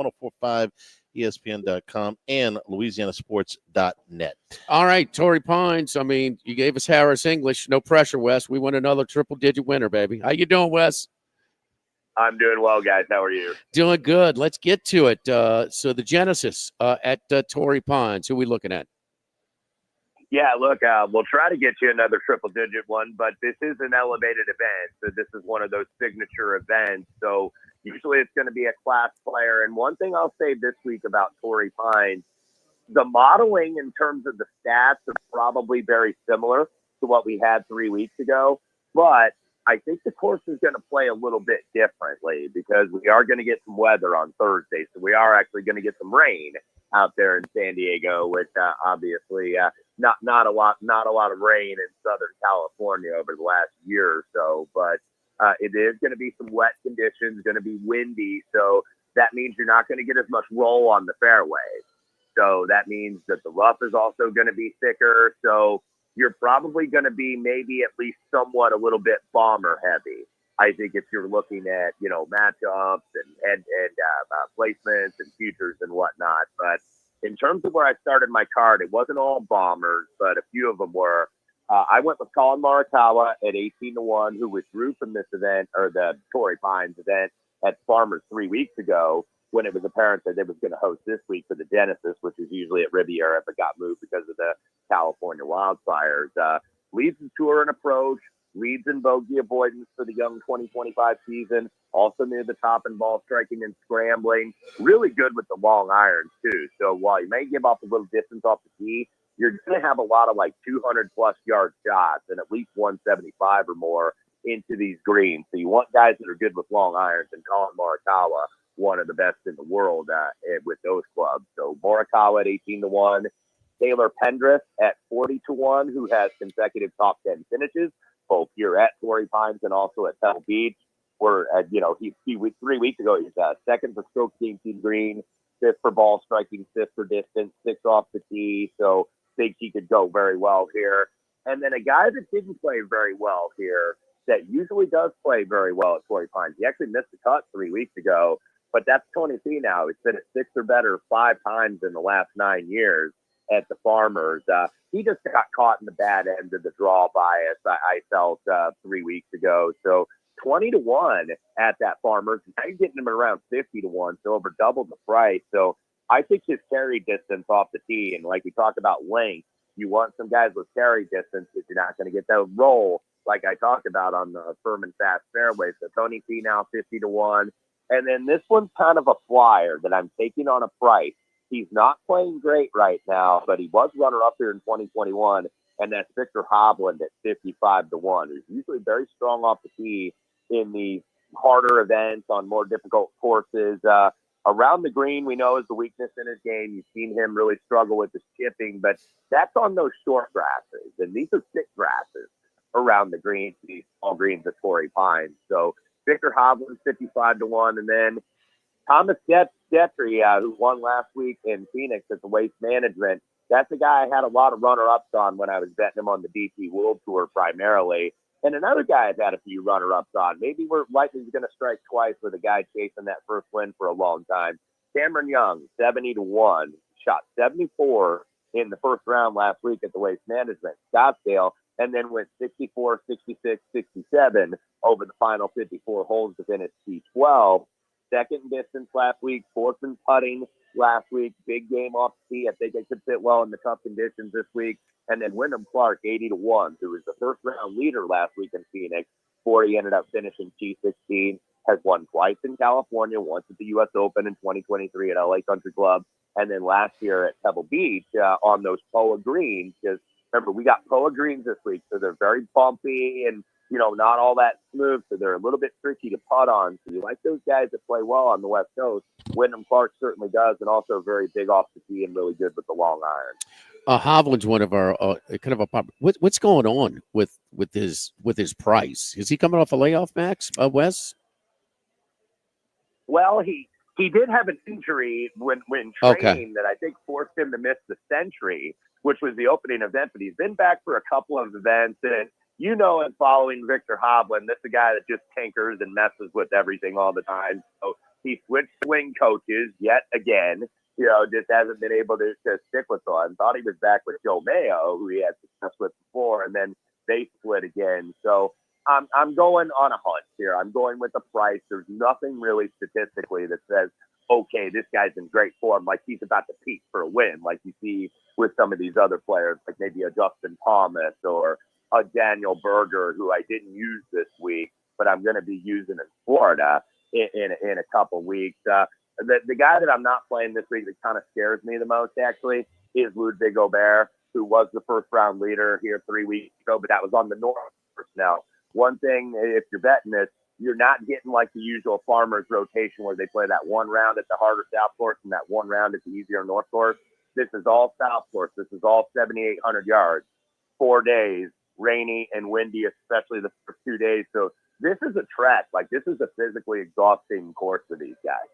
1045ESPN.com and LouisianaSports.net. All right, Torrey Pines. I mean, you gave us Harris English. No pressure, Wes. We won another triple-digit winner, baby. How you doing, Wes? I'm doing well, guys. How are you? Doing good. Let's get to it. So the Genesis at Torrey Pines. Who are we looking at? Yeah, look, we'll try to get you another triple-digit one, but this is an elevated event. So this is one of those signature events. So usually it's going to be a class player. And one thing I'll say this week about Torrey Pines, the modeling in terms of the stats are probably very similar to what we had 3 weeks ago. But I think the course is going to play a little bit differently because we are going to get some weather on Thursday. So we are actually going to get some rain out there in San Diego, which obviously not a lot of rain in Southern California over the last year or so, but it is going to be some wet conditions, going to be windy. So that means you're not going to get as much roll on the fairway. So that means that the rough is also going to be thicker. So you're probably going to be maybe at least somewhat a little bit bomber heavy. I think if you're looking at, matchups and placements and futures and whatnot. But in terms of where I started my card, it wasn't all bombers, but a few of them were. I went with Colin Morikawa at 18-1, who withdrew from this event, or the Torrey Pines event at Farmers 3 weeks ago, when it was apparent that they was going to host this week for the Genesis, which is usually at Riviera, but got moved because of the California wildfires. Leads the tour and approach, leads in bogey avoidance for the young 2025 season, also near the top in ball striking and scrambling. Really good with the long irons, too. So while you may give up a little distance off the tee, you're going to have a lot of 200-plus yard shots and at least 175 or more into these greens. So you want guys that are good with long irons, and Colin Morikawa, one of the best in the world with those clubs. So Morikawa at 18-1, Taylor Pendrith at 40-1, who has consecutive top 10 finishes, both here at Torrey Pines and also at Pebble Beach. Where, 3 weeks ago, he was second for stroke gained tee green, fifth for ball striking, fifth for distance, sixth off the tee. So think he could go very well here. And then a guy that didn't play very well here that usually does play very well at Torrey Pines. He actually missed the cut 3 weeks ago, but that's Tony Finau. He's been at 6 or better 5 times in the last 9 years. at the Farmers. He just got caught in the bad end of the draw bias, I felt 3 weeks ago. So 20-1 at that Farmers. Now you're getting him around 50-1, so over double the price. So I think his carry distance off the tee, and like we talked about length, you want some guys with carry distance if you're not going to get that roll like I talked about on the firm and fast fairway. So Tony T now 50-1. And then this one's kind of a flyer that I'm taking on a price. He's not playing great right now, but he was runner-up here in 2021, and that's Victor Hovland at 55-1, who's usually very strong off the tee in the harder events on more difficult courses. Around the green, we know is the weakness in his game. You've seen him really struggle with his chipping, but that's on those short grasses, and these are thick grasses around the green, these small greens at Torrey Pines. So Victor Hovland 55-1, and then Thomas Detry, who won last week in Phoenix at the Waste Management. That's a guy I had a lot of runner-ups on when I was betting him on the DP World Tour primarily. And another guy I've had a few runner-ups on. Maybe we're likely going to strike twice with a guy chasing that first win for a long time. Cameron Young, 70-1, shot 74 in the first round last week at the Waste Management Scottsdale, and then went 64, 66, 67 over the final 54 holes to finish T12. Second distance last week, fourth in putting last week, big game off the tee. I think it could fit well in the tough conditions this week. And then Wyndham Clark, 80-1, who was the first round leader last week in Phoenix, before he ended up finishing T16, has won twice in California, once at the U.S. Open in 2023 at LA Country Club, and then last year at Pebble Beach on those POA greens. Because remember, we got POA greens this week, so they're very bumpy and, you know, not all that smooth, so they're a little bit tricky to putt on. So you like those guys that play well on the West Coast. Wyndham Clark certainly does, and also very big off the tee and really good with the long iron. Hovland's one of our kind of a pop. What's going on with his price? Is he coming off a layoff, Max? Wes? Well, he did have an injury when training that I think forced him to miss the Century, which was the opening event. But he's been back for a couple of events, and you know, in following Victor Hovland, this is a guy that just tinkers and messes with everything all the time. So he switched swing coaches yet again. You know, just hasn't been able to stick with one. Thought he was back with Joe Mayo, who he had success with before, and then they split again. So I'm going on a hunch here. I'm going with the price. There's nothing really statistically that says, okay, this guy's in great form, like he's about to peak for a win, like you see with some of these other players, like maybe a Justin Thomas or a Daniel Berger, who I didn't use this week, but I'm going to be using in Florida in a couple weeks. The guy that I'm not playing this week that kind of scares me the most, actually, is Ludwig Aubert, who was the first round leader here 3 weeks ago, but that was on the North course. Now, one thing, if you're betting this, you're not getting like the usual Farmers rotation where they play that one round at the harder South course and that one round at the easier North course. This is all South course. This is all 7,800 yards, 4 days, rainy and windy, especially the first 2 days. So this is a trek. Like, this is a physically exhausting course for these guys.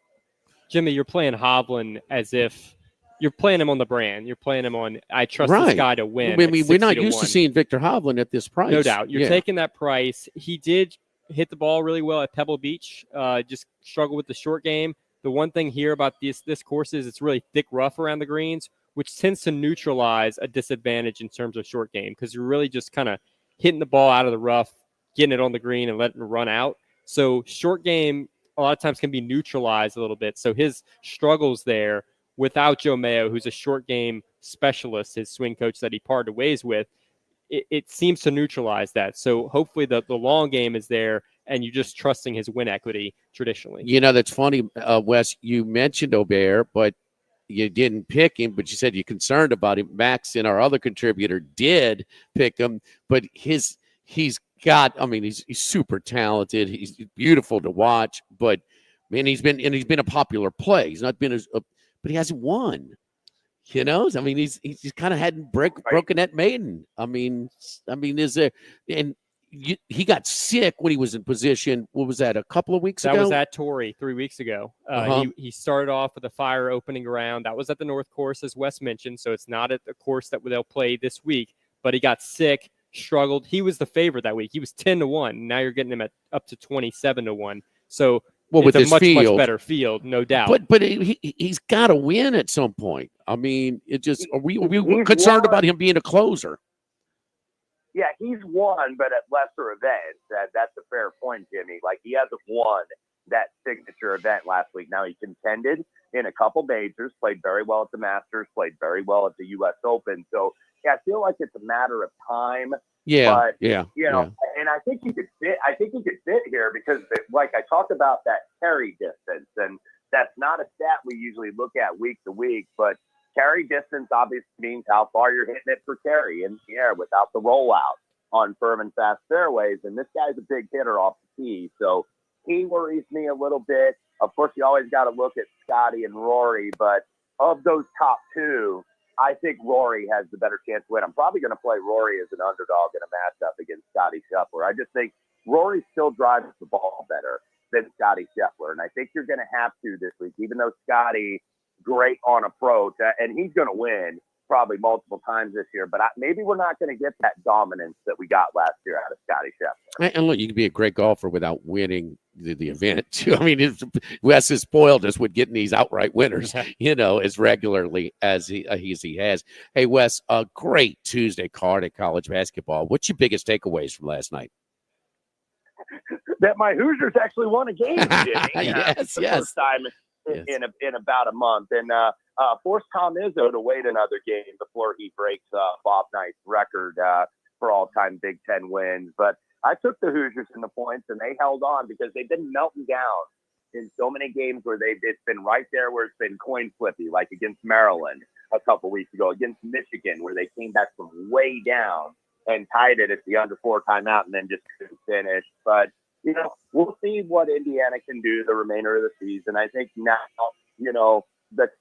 Jimmy, you're playing Hovland as if you're playing him on the brand. You're playing him on, I trust this guy to win. I mean, we're not used to seeing Victor Hovland at this price. No doubt. You're taking that price. He did hit the ball really well at Pebble Beach, just struggled with the short game. The one thing here about this course is it's really thick rough around the greens, which tends to neutralize a disadvantage in terms of short game because you're really just kind of hitting the ball out of the rough, getting it on the green and letting it run out. So short game a lot of times can be neutralized a little bit. So his struggles there without Joe Mayo, who's a short game specialist, his swing coach that he parted ways with, it seems to neutralize that. So hopefully the long game is there and you're just trusting his win equity traditionally. You know, that's funny, Wes, you mentioned Aubert, but you didn't pick him, but you said you're concerned about him. Max and our other contributor did pick him, but he's super talented. He's beautiful to watch, but man, he's been a popular play. He's not been but he hasn't won. You know, I mean, he's kind of hadn't broken that maiden. I mean, he got sick when he was in position. What was that? A couple of weeks ago? That was at Torrey 3 weeks ago. He started off with a fire opening round. That was at the North course, as Wes mentioned. So it's not at the course that they'll play this week. But he got sick, struggled. He was the favorite that week. He was 10-1. Now you're getting him at up to 27-1. So Well, with it's this a much field, better field, no doubt. But he's got to win at some point. I mean, it just are we He's concerned won. about him being a closer? Yeah, he's won, but at lesser events. That's a fair point, Jimmy. Like, he hasn't won that signature event last week. Now, he contended in a couple majors, played very well at the Masters, played very well at the U.S. Open. So, yeah, I feel like it's a matter of time. Yeah, but, yeah. And I think he could fit. I think he could fit here because, like, I talked about that carry distance, and that's not a stat we usually look at week to week, but carry distance obviously means how far you're hitting it per carry in the air without the rollout on firm and fast fairways. And this guy's a big hitter off the tee, so he worries me a little bit. Of course, you always got to look at Scotty and Rory, but of those top two, I think Rory has the better chance to win. I'm probably going to play Rory as an underdog in a matchup against Scotty Scheffler. I just think Rory still drives the ball better than Scotty Scheffler, and I think you're going to have to this week, even though Scotty great on approach, and he's going to win probably multiple times this year, but maybe we're not going to get that dominance that we got last year out of Scotty Scheffler. And look, you can be a great golfer without winning the event too. I mean, Wes has spoiled us with getting these outright winners, as regularly as he has. Hey, Wes, a great Tuesday card at college basketball. What's your biggest takeaways from last night? That my Hoosiers actually won a game, Jimmy. Yes. First time in about a month, and forced Tom Izzo to wait another game before he breaks Bob Knight's record for all-time Big Ten wins. But I took the Hoosiers in the points, and they held on because they've been melting down in so many games where it's been right there where it's been coin flippy, like against Maryland a couple weeks ago, against Michigan, where they came back from way down and tied it at the under 4 timeout and then just couldn't finish. But we'll see what Indiana can do the remainder of the season. I think now, that's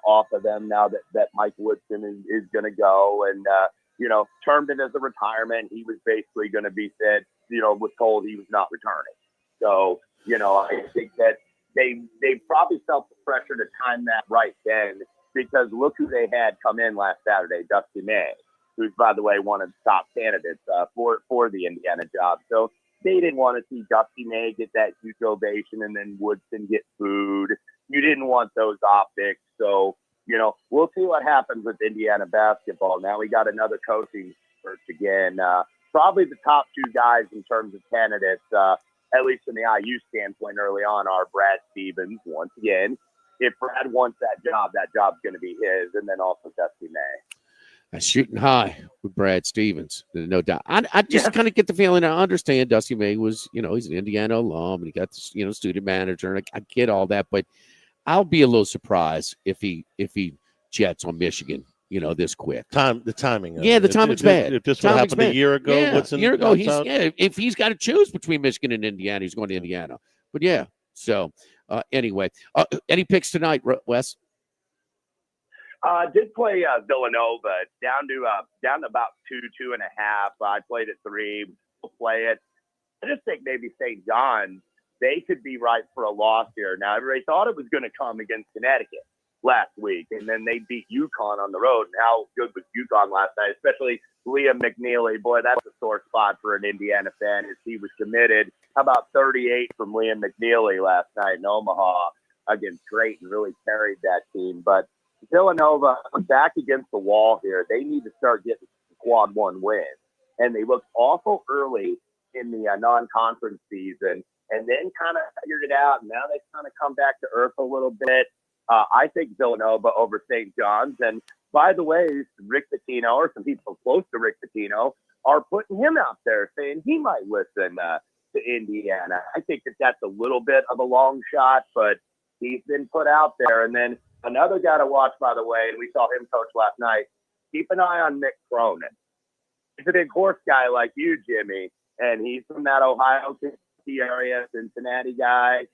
off of them now that Mike Woodson is going to go. And, termed it as a retirement. He was basically going to be said, was told he was not returning. So, I think that they probably felt the pressure to time that right then, because look who they had come in last Saturday, Dusty May, who's, by the way, one of the top candidates for the Indiana job. So, they didn't want to see Dusty May get that huge ovation and then Woodson get booed. You didn't want those optics. So, we'll see what happens with Indiana basketball. Now we got another coaching search again. Probably the top 2 guys in terms of candidates, at least from the IU standpoint early on, are Brad Stevens. Once again, if Brad wants that job's going to be his, and then also Dusty May. Shooting high with Brad Stevens, no doubt. I just kind of get the feeling. I understand Dusty May was, he's an Indiana alum, and he got this, student manager, and I get all that, but I'll be a little surprised if he jets on Michigan, this quick. The timing. The timing's bad. If this would happen a year ago, a year ago, if he's got to choose between Michigan and Indiana, he's going to Indiana. But yeah, so anyway, any picks tonight, Wes? Did play Villanova down to about 2.5. I played at 3. We'll play it. I just think maybe St. John's, they could be right for a loss here. Now, everybody thought it was going to come against Connecticut last week, and then they beat UConn on the road. And how good was UConn last night, especially Liam McNeely? Boy, that's a sore spot for an Indiana fan as he was committed. How about 38 from Liam McNeely last night in Omaha against Creighton? Really carried that team. But Villanova back against the wall here. They need to start getting quad 1 wins. And they looked awful early in the non-conference season and then kind of figured it out. And now they kind of come back to earth a little bit. I think Villanova over St. John's. And by the way, Rick Pitino, or some people close to Rick Pitino, are putting him out there saying he might listen to Indiana. I think that's a little bit of a long shot, but he's been put out there. And then another guy to watch, by the way, and we saw him coach last night, keep an eye on Nick Cronin. He's a big horse guy like you, Jimmy, and he's from that Ohio City area, Cincinnati guy,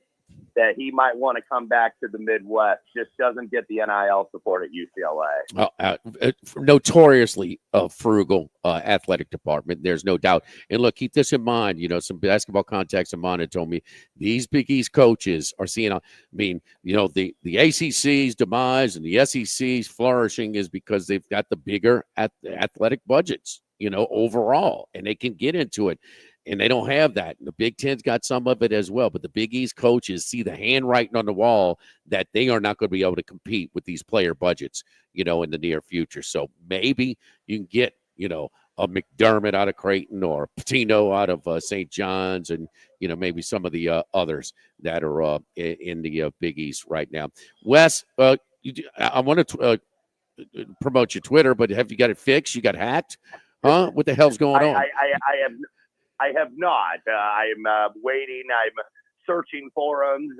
that he might want to come back to the Midwest. Just doesn't get the NIL support at UCLA. Notoriously frugal athletic department. There's no doubt. And look, keep this in mind. Some basketball contacts of mine had told me these Big East coaches are seeing. The ACC's demise and the SEC's flourishing is because they've got the bigger athletic budgets. Overall, and they can get into it. And they don't have that. And the Big Ten's got some of it as well. But the Big East coaches see the handwriting on the wall that they are not going to be able to compete with these player budgets, in the near future. So maybe you can get, a McDermott out of Creighton or Patino out of St. John's and, maybe some of the others that are in the Big East right now. Wes, I want to promote your Twitter, but have you got it fixed? You got hacked? Huh? What the hell's going on? I have not. I'm waiting. I'm searching forums.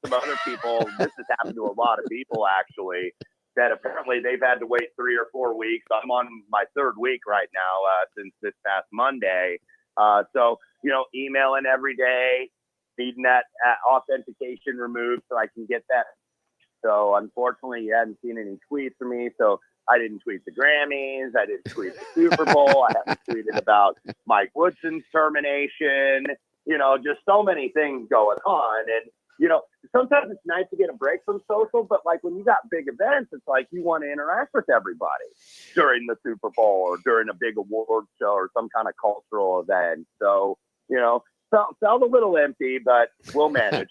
Some other people. This has happened to a lot of people actually. That apparently they've had to wait 3 or 4 weeks. I'm on my 3rd week right now since this past Monday. So emailing every day, needing that authentication removed so I can get that. So unfortunately, you hadn't seen any tweets from me. So I didn't tweet the Grammys. I didn't tweet the Super Bowl. I haven't tweeted about Mike Woodson's termination. Just so many things going on. And, sometimes it's nice to get a break from social, but like when you got big events, it's like you want to interact with everybody during the Super Bowl or during a big award show or some kind of cultural event. So, felt a little empty, but we'll manage.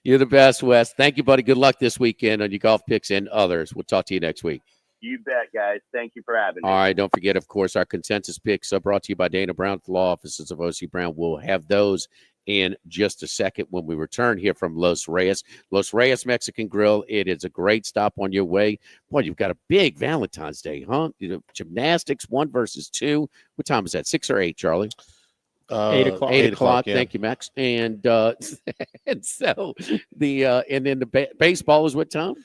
You're the best, Wes. Thank you, buddy. Good luck this weekend on your golf picks and others. We'll talk to you next week. You bet, guys. Thank you for having me. All right. Don't forget, of course, our consensus picks are brought to you by Dana Brown at the law offices of O.C. Brown. We'll have those in just a second when we return here from Los Reyes. Los Reyes Mexican Grill. It is a great stop on your way. Boy, you've got a big Valentine's Day, huh? Gymnastics, 1 versus 2. What time is that? 6 or 8, Charlie? 8 o'clock. 8 o'clock. Yeah. Thank you, Max. And and so and then the baseball is what time?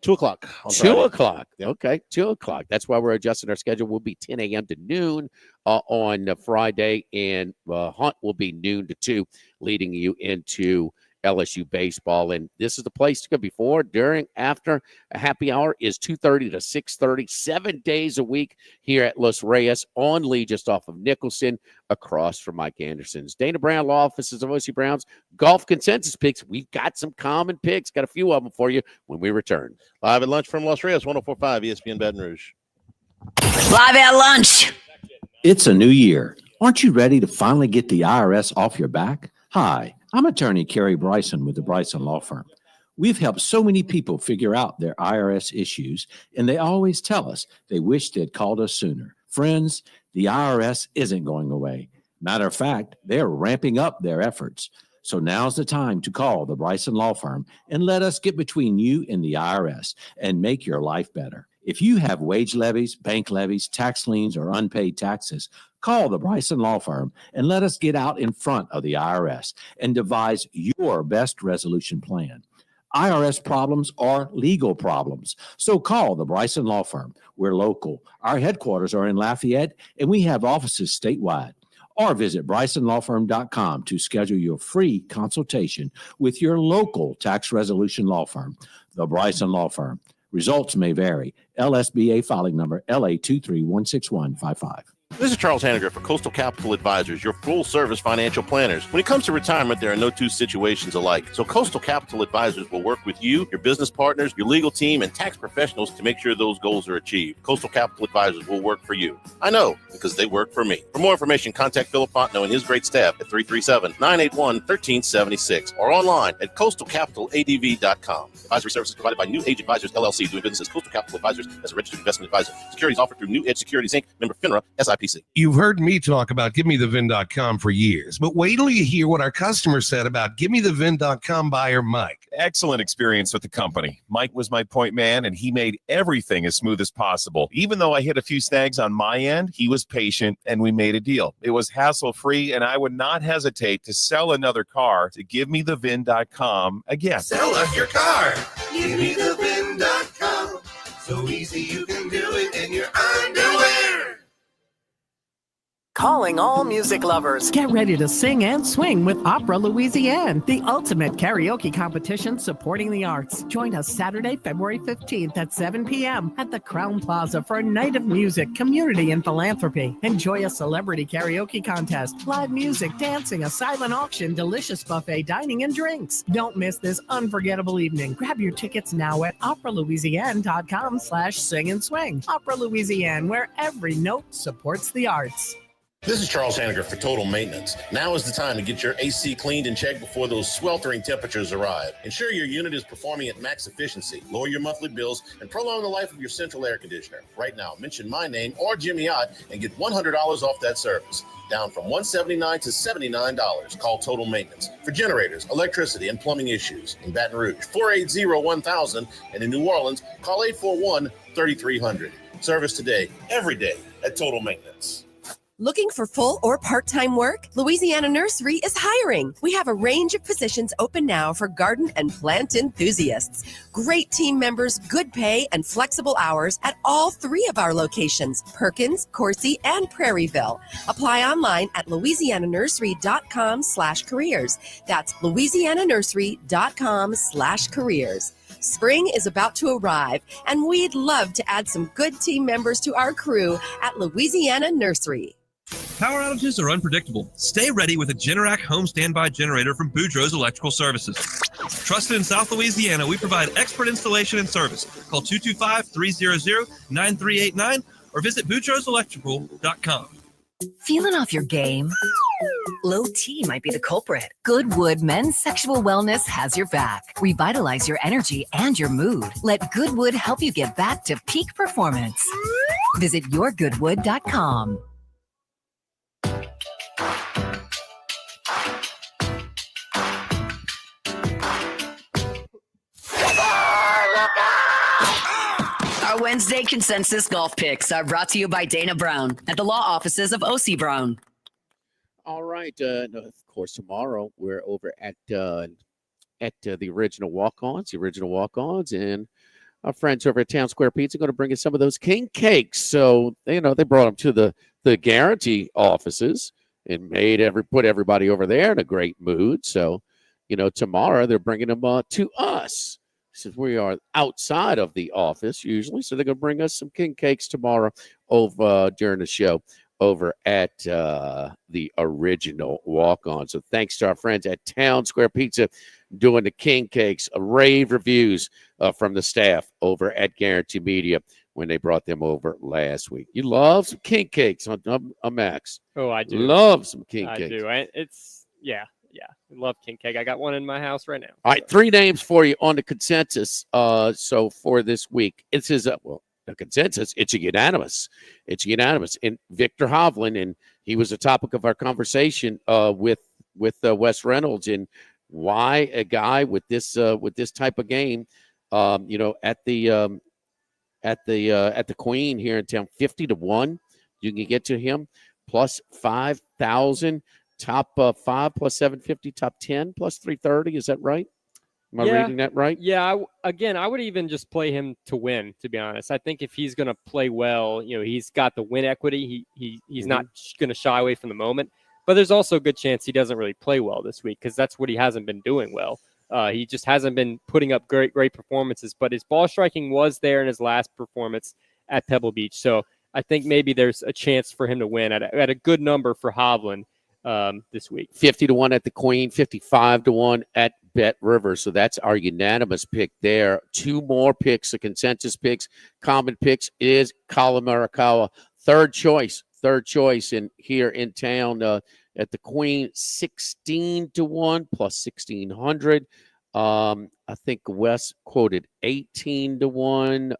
2 o'clock. 2 o'clock. Yep. Okay, 2 o'clock. That's why we're adjusting our schedule. We'll be 10 a.m. to noon on Friday, and Hunt will be noon to 2, leading you into LSU baseball. And this is the place to go before, during, after. A happy hour is 2:30 to 6:30, 7 days a week here at Los Reyes on Lee, just off of Nicholson, across from Mike Anderson's. Dana Brown, law offices of O.C. Brown's golf consensus picks. We've got some common picks. Got a few of them for you when we return. Live at lunch from Los Reyes, 104.5 ESPN Baton Rouge. Live at lunch. It's a new year. Aren't you ready to finally get the IRS off your back? Hi, I'm attorney Kerry Bryson with the Bryson Law Firm. We've helped so many people figure out their IRS issues, and they always tell us they wish they'd called us sooner. Friends, the IRS isn't going away. Matter of fact, they're ramping up their efforts. So now's the time to call the Bryson Law Firm and let us get between you and the IRS and make your life better. If you have wage levies, bank levies, tax liens, or unpaid taxes, call the Bryson Law Firm and let us get out in front of the IRS and devise your best resolution plan. IRS problems are legal problems. So call the Bryson Law Firm. We're local. Our headquarters are in Lafayette, and we have offices statewide. Or visit BrysonLawFirm.com to schedule your free consultation with your local tax resolution law firm, the Bryson Law Firm. Results may vary. LSBA filing number LA2316155. This is Charles Hanniger for Coastal Capital Advisors, your full-service financial planners. When it comes to retirement, there are no two situations alike. So Coastal Capital Advisors will work with you, your business partners, your legal team, and tax professionals to make sure those goals are achieved. Coastal Capital Advisors will work for you. I know, because they work for me. For more information, contact Philip Fontenot and his great staff at 337-981-1376 or online at coastalcapitaladv.com. Advisory services provided by New Age Advisors, LLC, doing business as Coastal Capital Advisors as a registered investment advisor. Securities offered through New Edge Securities, Inc., member FINRA, SIPC. You've heard me talk about GiveMeTheVIN.com for years, but wait till you hear what our customer said about GiveMeTheVIN.com buyer Mike. Excellent experience with the company. Mike was my point man, and he made everything as smooth as possible. Even though I hit a few snags on my end, he was patient, and we made a deal. It was hassle-free, and I would not hesitate to sell another car to GiveMeTheVIN.com again. Sell us your car. GiveMeTheVIN.com. So easy you can do it in your underwear. Calling all music lovers. Get ready to sing and swing with Opera Louisiane, the ultimate karaoke competition supporting the arts. Join us Saturday, February 15th at 7 p.m. at the Crown Plaza for a night of music, community, and philanthropy. Enjoy a celebrity karaoke contest, live music, dancing, a silent auction, delicious buffet dining, and drinks. Don't miss this unforgettable evening. Grab your tickets now at operalouisiane.com/sing and swing. Opera Louisiane, where every note supports the arts. This is Charles Hanniger for Total Maintenance. Now is the time to get your AC cleaned and checked before those sweltering temperatures arrive. Ensure your unit is performing at max efficiency, lower your monthly bills, and prolong the life of your central air conditioner. Right now, mention my name or Jimmy Ott and get $100 off that service. Down from $179 to $79. Call Total Maintenance for generators, electricity, and plumbing issues. In Baton Rouge, 480-1000, and in New Orleans, call 841-3300. Service today, every day at Total Maintenance. Looking for full or part-time work? Louisiana Nursery is hiring. We have a range of positions open now for garden and plant enthusiasts. Great team members, good pay, and flexible hours at all 3 of our locations, Perkins, Coursey, and Prairieville. Apply online at louisiananursery.com/careers. That's louisiananursery.com/careers. Spring is about to arrive, and we'd love to add some good team members to our crew at Louisiana Nursery. Power outages are unpredictable. Stay ready with a Generac home standby generator from Boudreaux's Electrical Services. Trusted in South Louisiana, we provide expert installation and service. Call 225-300-9389 or visit boudreauxelectrical.com. Feeling off your game? Low T might be the culprit. Goodwood Men's Sexual Wellness has your back. Revitalize your energy and your mood. Let Goodwood help you get back to peak performance. Visit yourgoodwood.com. Our Wednesday consensus golf picks are brought to you by Dana Brown at the law offices of O.C. Brown. All right. Of course, tomorrow we're over at the original walk-ons. And our friends over at Town Square Pizza are going to bring us some of those king cakes. So, they brought them to the Guarantee offices and put everybody over there in a great mood. So, tomorrow they're bringing them to us, since we are outside of the office usually. So they're going to bring us some king cakes tomorrow over during the show over at the original walk-on. So thanks to our friends at Town Square Pizza doing the king cakes. Rave reviews from the staff over at Guarantee Media when they brought them over last week. You love some king cakes on Max. Oh, I do. Love some king I cakes. do. Yeah. I love king cake. I got one in my house right now. All right, 3 names for you on the consensus. So for this week, it says, the consensus, it's unanimous. And Victor Hovland, and he was the topic of our conversation with Wes Reynolds, and why a guy with this type of game, at the Queen here in town, 50-1, you can get to him, plus 5,000. Top 5 plus 750, top 10 plus 330. Is that right? Am I reading that right? Yeah. I would even just play him to win, to be honest. I think if he's going to play well, he's got the win equity. He's not going to shy away from the moment. But there's also a good chance he doesn't really play well this week, because that's what he hasn't been doing well. He just hasn't been putting up great performances. But his ball striking was there in his last performance at Pebble Beach. So I think maybe there's a chance for him to win at a good number for Hovland this week. 50-1 at the Queen, 55-1 at Bet River. So that's our unanimous pick there. 2 more picks, the consensus picks. Common picks is Colin Morikawa. Third choice in here in town at the Queen, 16-1 plus 1,600. I think Wes quoted 18-1.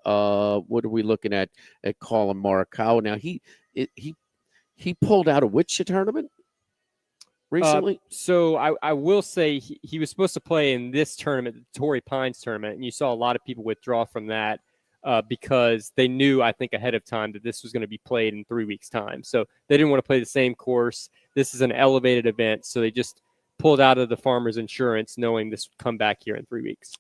What are we looking at Colin Morikawa? Now he pulled out of which tournament recently? So I will say he was supposed to play in this tournament, the Torrey Pines tournament, and you saw a lot of people withdraw from that because they knew, I think, ahead of time that this was going to be played in 3 weeks' time. So they didn't want to play the same course. This is an elevated event, so they just pulled out of the Farmers Insurance knowing this would come back here in 3 weeks.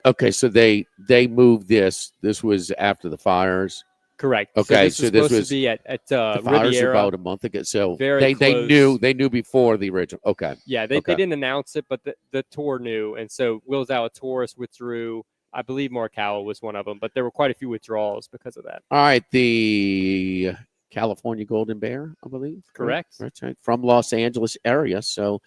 Okay, so they moved this. This was after the fires. Correct. Okay, so this was to be at the fires Riviera about a month ago. So Very they close. knew before the original. Okay. Yeah, they didn't announce it, but the tour knew, and so Will Zalatoris withdrew. I believe Morikawa was one of them, but there were quite a few withdrawals because of that. All right, the California Golden Bear, I believe. Correct. That's right. From Los Angeles area, so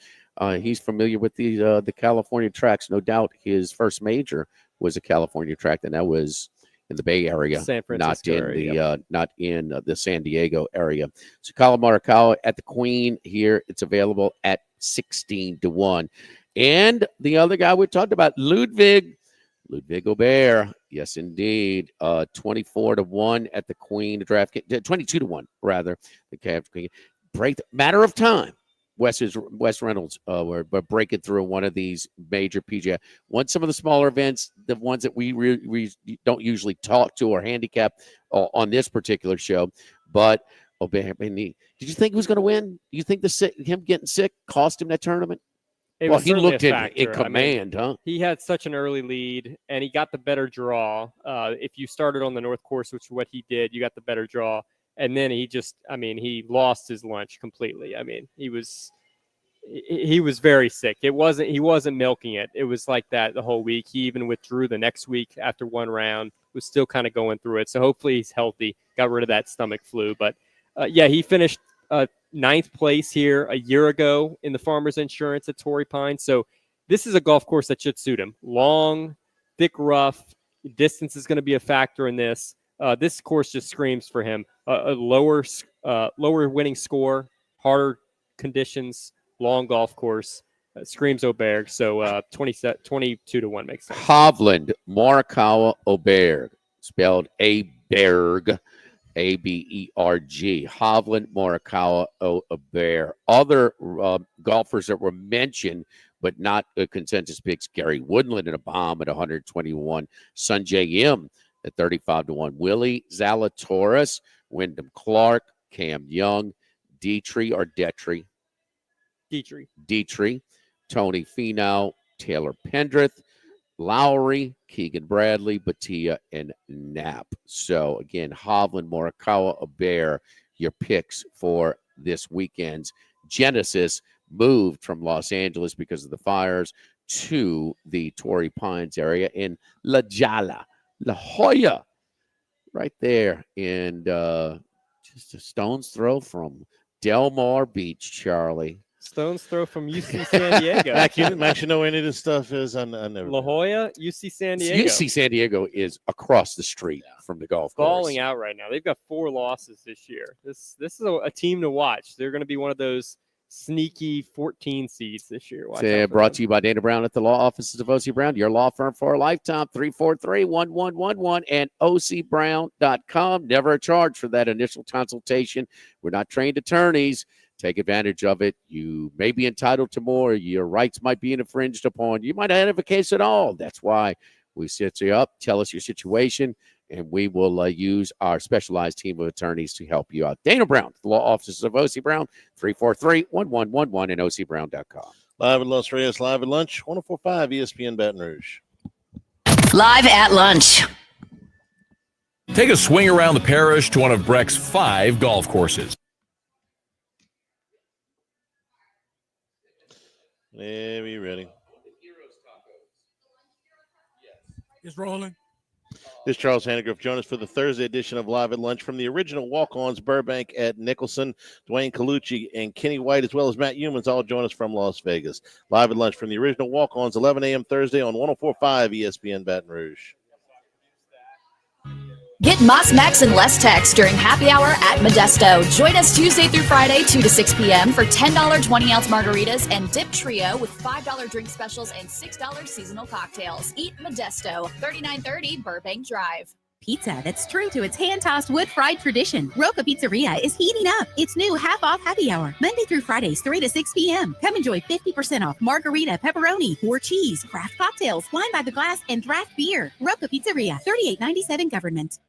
he's familiar with the California tracks. No doubt, his first major was a California track, and that was in the Bay Area, San Francisco not in the San Diego area. So Collin Morikawa at the Queen here. It's available at 16-1. And the other guy we talked about, Ludwig Aubert. Yes, indeed. 24-1 at the Queen. 22-1 rather. The Cavs Queen. Matter of time. Wes Reynolds were breaking through one of these major PGA. Some of the smaller events, the ones that we don't usually talk to or handicap on this particular show. But did you think he was going to win? Do you think him getting sick cost him that tournament? He looked in command, huh? He had such an early lead, and he got the better draw. If you started on the North Course, which is what he did, you got the better draw. And then he lost his lunch completely. He was very sick. He wasn't milking it. It was like that the whole week. He even withdrew the next week after one round, was still kind of going through it. So hopefully he's healthy, got rid of that stomach flu. But he finished 9th place here a year ago in the Farmers Insurance at Torrey Pines. So this is a golf course that should suit him. Long, thick rough, distance is going to be a factor in this. This course just screams for him. A lower winning score, harder conditions, long golf course. Screams Aubert. So 22-1 makes sense. Hovland Morikawa Aubert, spelled Aberg, Aberg. Hovland Morikawa Aubert. Other golfers that were mentioned but not consensus picks: Gary Woodland and a bomb at 121. Sungjae Im at 35-1. Willie Zalatoris, Wyndham Clark, Cam Young, Dietrich, Tony Finau, Taylor Pendrith, Lowry, Keegan Bradley, Batia, and Knapp. So again, Hovland, Morikawa, Aubert, your picks for this weekend's Genesis. Moved from Los Angeles because of the fires to the Torrey Pines area in La Jolla, right there, and just a stone's throw from Del Mar Beach, Charlie. Stone's throw from UC San Diego. Max, you know where any of this stuff is? I never. La Jolla, UC San Diego. UC San Diego is across the street from the golf course. Balling out right now. They've got 4 losses this year. This is a team to watch. They're going to be one of those sneaky 14 seeds this year. Brought to you by Dana Brown at the law offices of O.C. Brown, your law firm for a lifetime. 343-1111 and ocbrown.com. Never a charge for that initial consultation. We're not trained attorneys. Take advantage of it. You may be entitled to more. Your rights might be infringed upon. You might not have a case at all. That's why we set you up, tell us your situation, and we will use our specialized team of attorneys to help you out. Dana Brown, the law offices of O.C. Brown, 343-1111 and ocbrown.com. Live at Los Reyes, live at lunch, 104.5 ESPN Baton Rouge. Live at lunch. Take a swing around the parish to one of Breck's 5 golf courses. Yeah, be ready. It's rolling. This is Charles Hannegriff. Join us for the Thursday edition of Live at Lunch from the original walk-ons, Burbank at Nicholson. Dwayne Colucci and Kenny White, as well as Matt Humans, all join us from Las Vegas. Live at Lunch from the original walk-ons, 11 a.m. Thursday on 104.5 ESPN Baton Rouge. Get Moss Max and less tax during happy hour at Modesto. Join us Tuesday through Friday, 2 to 6 p.m. for $10 20-ounce margaritas and dip trio with $5 drink specials and $6 seasonal cocktails. Eat Modesto, 3930 Burbank Drive. Pizza that's true to its hand-tossed wood-fried tradition. Roca Pizzeria is heating up its new half-off happy hour, Monday through Fridays, 3 to 6 p.m. Come enjoy 50% off margarita, pepperoni, or cheese, craft cocktails, wine by the glass, and draft beer. Roca Pizzeria, 3897 Government.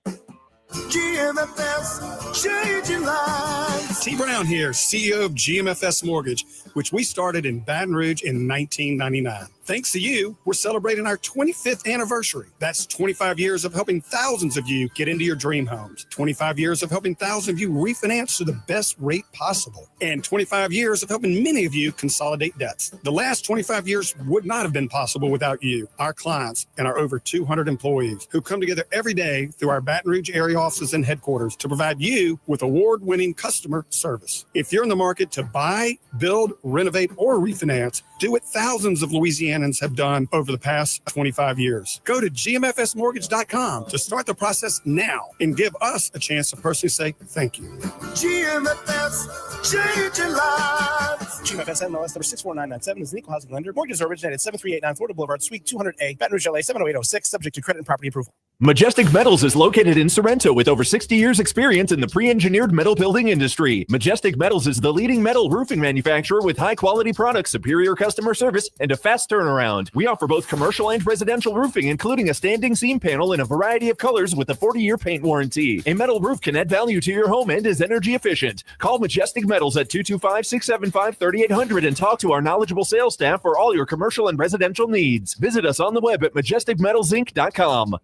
GMFS, changing lives. T. Brown here, CEO of GMFS Mortgage, which we started in Baton Rouge in 1999. Thanks to you, we're celebrating our 25th anniversary. That's 25 years of helping thousands of you get into your dream homes, 25 years of helping thousands of you refinance to the best rate possible, and 25 years of helping many of you consolidate debts. The last 25 years would not have been possible without you, our clients, and our over 200 employees who come together every day through our Baton Rouge area offices and headquarters to provide you with award-winning customer service. If you're in the market to buy, build, renovate, or refinance, do what thousands of Louisiana Louisianans have done over the past 25 years. Go to gmfsmortgage.com to start the process now and give us a chance to personally say thank you. GMFS, changing lives. GMFS MLS number 64997 is an equal housing lender. Mortgages are originated at 7389 Florida Boulevard, Suite 200A, Baton Rouge, LA 70806, subject to credit and property approval. Majestic Metals is located in Sorrento with over 60 years experience in the pre-engineered metal building industry. Majestic Metals is the leading metal roofing manufacturer with high-quality products, superior customer service, and a fast turnaround. We offer both commercial and residential roofing, including a standing seam panel in a variety of colors with a 40-year paint warranty. A metal roof can add value to your home and is energy efficient. Call Majestic Metals at 225-675-3800 and talk to our knowledgeable sales staff for all your commercial and residential needs. Visit us on the web at majesticmetalsinc.com.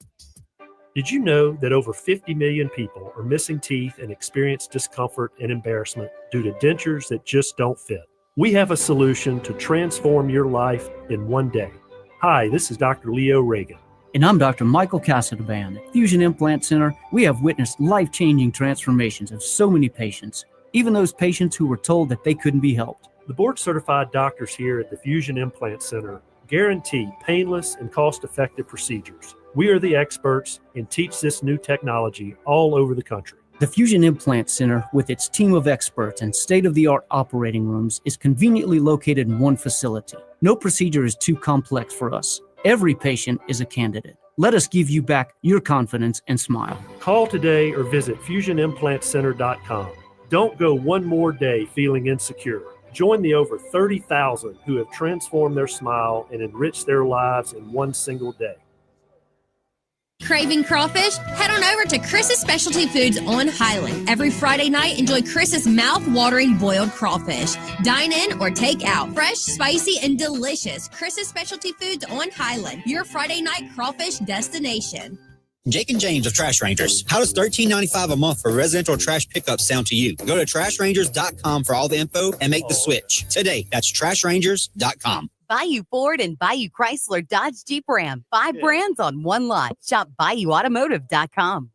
Did you know that over 50 million people are missing teeth and experience discomfort and embarrassment due to dentures that just don't fit? We have a solution to transform your life in one day. Hi, this is Dr. Leo Reagan. And I'm Dr. Michael Casadban. At Fusion Implant Center, we have witnessed life-changing transformations of so many patients, even those patients who were told that they couldn't be helped. The board-certified doctors here at the Fusion Implant Center guarantee painless and cost-effective procedures. We are the experts and teach this new technology all over the country. The Fusion Implant Center, with its team of experts and state-of-the-art operating rooms, is conveniently located in one facility. No procedure is too complex for us. Every patient is a candidate. Let us give you back your confidence and smile. Call today or visit FusionImplantCenter.com. Don't go one more day feeling insecure. Join the over 30,000 who have transformed their smile and enriched their lives in one single day. Craving crawfish? Head on over to Chris's Specialty Foods on Highland. Every Friday night, enjoy Chris's mouth-watering boiled crawfish. Dine in or take out. Fresh, spicy, and delicious. Chris's Specialty Foods on Highland, your Friday night crawfish destination. Jake and James of Trash Rangers. How does $13.95 a month for residential trash pickup sound to you? Go to trashrangers.com for all the info and make the switch today. That's trashrangers.com. Bayou Ford and Bayou Chrysler Dodge Jeep Ram. 5 brands on one lot. Shop BayouAutomotive.com.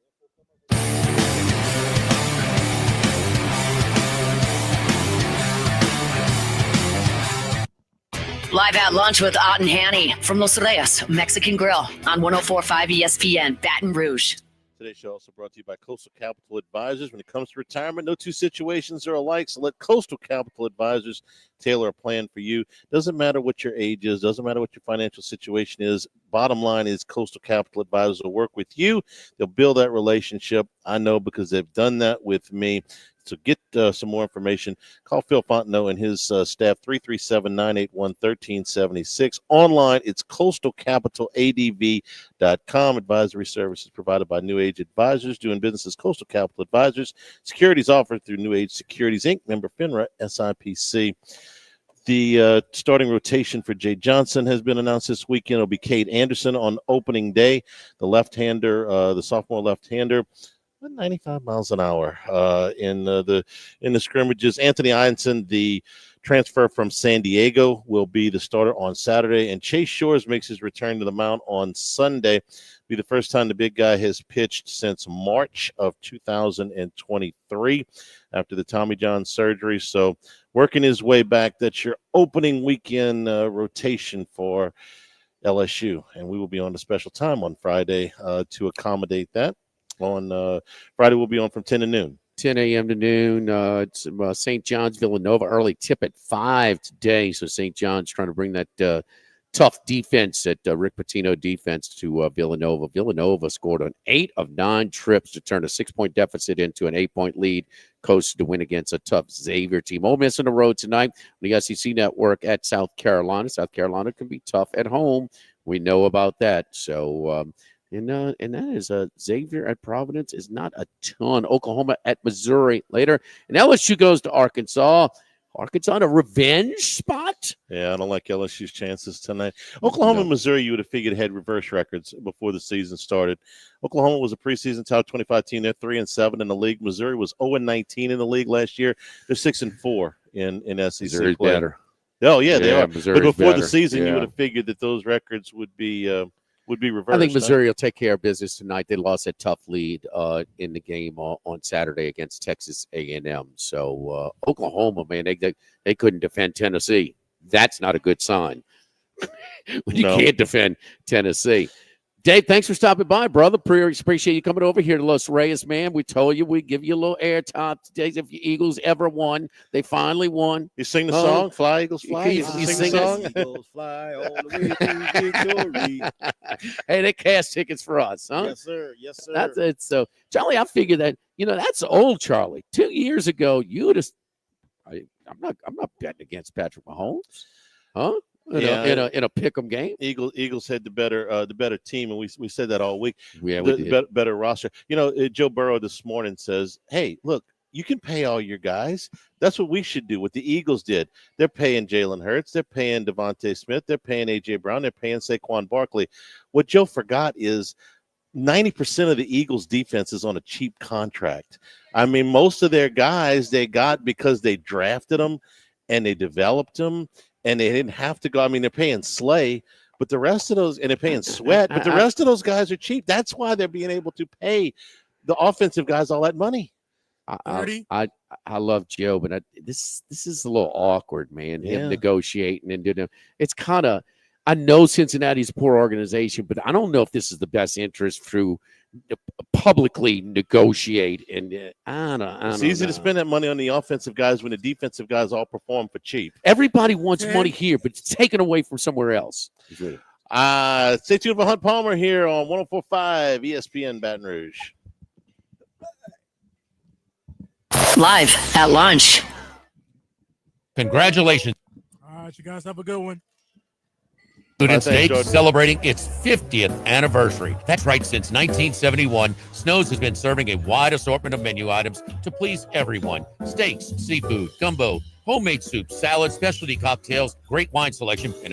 Live at lunch with Ott and Hanny from Los Reyes Mexican Grill on 104.5 ESPN, Baton Rouge. Today's show also brought to you by Coastal Capital Advisors. When it comes to retirement, no two situations are alike, so let Coastal Capital Advisors tailor a plan for you. Doesn't matter what your age is, doesn't matter what your financial situation is. Bottom line is Coastal Capital Advisors will work with you. They'll build that relationship. I know because they've done that with me. So get some more information. Call Phil Fontenot and his staff, 337-981-1376. Online, it's coastalcapitaladv.com. Advisory services provided by New Age Advisors, doing business as Coastal Capital Advisors. Securities offered through New Age Securities, Inc., member FINRA, SIPC. The starting rotation for Jay Johnson has been announced this weekend. It'll be Cade Anderson on opening day, the left-hander, the sophomore left-hander. 95 miles an hour in the scrimmages. Anthony Ianson, the transfer from San Diego, will be the starter on Saturday, and Chase Shores makes his return to the mound on Sunday. Be the first time the big guy has pitched since March of 2023 after the Tommy John surgery. So working his way back. That's your opening weekend rotation for LSU, and we will be on a special time on Friday to accommodate that. On Friday, we'll be on from 10 to noon. 10 a.m. to noon. It's St. John's, Villanova, early tip at 5 today. So St. John's trying to bring that tough defense, that Rick Pitino defense to Villanova. Villanova scored on 8 of 9 trips to turn a 6-point deficit into an 8-point lead, coasted to win against a tough Xavier team. Ole Miss on the road tonight on the SEC Network at South Carolina. South Carolina can be tough at home. We know about that. So, and that is Xavier at Providence is not a ton. Oklahoma at Missouri later. And LSU goes to Arkansas. Arkansas in a revenge spot? Yeah, I don't like LSU's chances tonight. Oklahoma and Missouri, you would have figured, had reverse records before the season started. Oklahoma was a preseason top 25 team. They're 3-7 in the league. Missouri was 0-19 in the league last year. They're 6-4 in SEC Missouri's play. better. Oh, yeah, they are. Missouri's but before better. the season, you Yeah. would have figured that those records would be reversed. I think Missouri will take care of business tonight. They lost a tough lead in the game on Saturday against Texas A&M. So Oklahoma, man, they couldn't defend Tennessee. That's not a good sign. when you can't defend Tennessee. Dave, thanks for stopping by, brother. Appreciate you coming over here to Los Reyes, man. We told you we'd give you a little airtime today if the Eagles ever won. They finally won. You sing the song, Fly, Eagles, Fly? You sing the song? Eagles fly all the way to victory. Hey, they cash tickets for us, huh? Yes, sir. Yes, sir. That's it. So, Charlie, I figured that, that's old, Charlie. 2 years ago, you would have I'm not betting against Patrick Mahomes. Huh? In a pick'em game. Eagles had the better team, and we said that all week. Yeah, we did. Better roster. Joe Burrow this morning says, "Hey, look, you can pay all your guys. That's what we should do. What the Eagles did. They're paying Jalen Hurts. They're paying Devontae Smith. They're paying A.J. Brown. They're paying Saquon Barkley. What Joe forgot is 90% of the Eagles defense is on a cheap contract. I mean, most of their guys they got because they drafted them and they developed them, and they didn't have to go. I mean, they're paying Slay, but the rest of those, and they're paying Sweat, but the rest of those guys are cheap. That's why they're being able to pay the offensive guys all that money. I love Joe, but this is a little awkward, man. Him negotiating and doing. It's kind of. I know Cincinnati's a poor organization, but I don't know if this is the best interest through publicly negotiate. And it's easy to spend that money on the offensive guys when the defensive guys all perform for cheap. Everybody wants money here, but it's taken away from somewhere else. Stay tuned for Hunt Palmer here on 104.5 ESPN Baton Rouge. Live at lunch. Congratulations. All right, you guys have a good one. Student State celebrating its 50th anniversary. That's right, since 1971, Snow's has been serving a wide assortment of menu items to please everyone. Steaks, seafood, gumbo, homemade soups, salads, specialty cocktails, great wine selection, and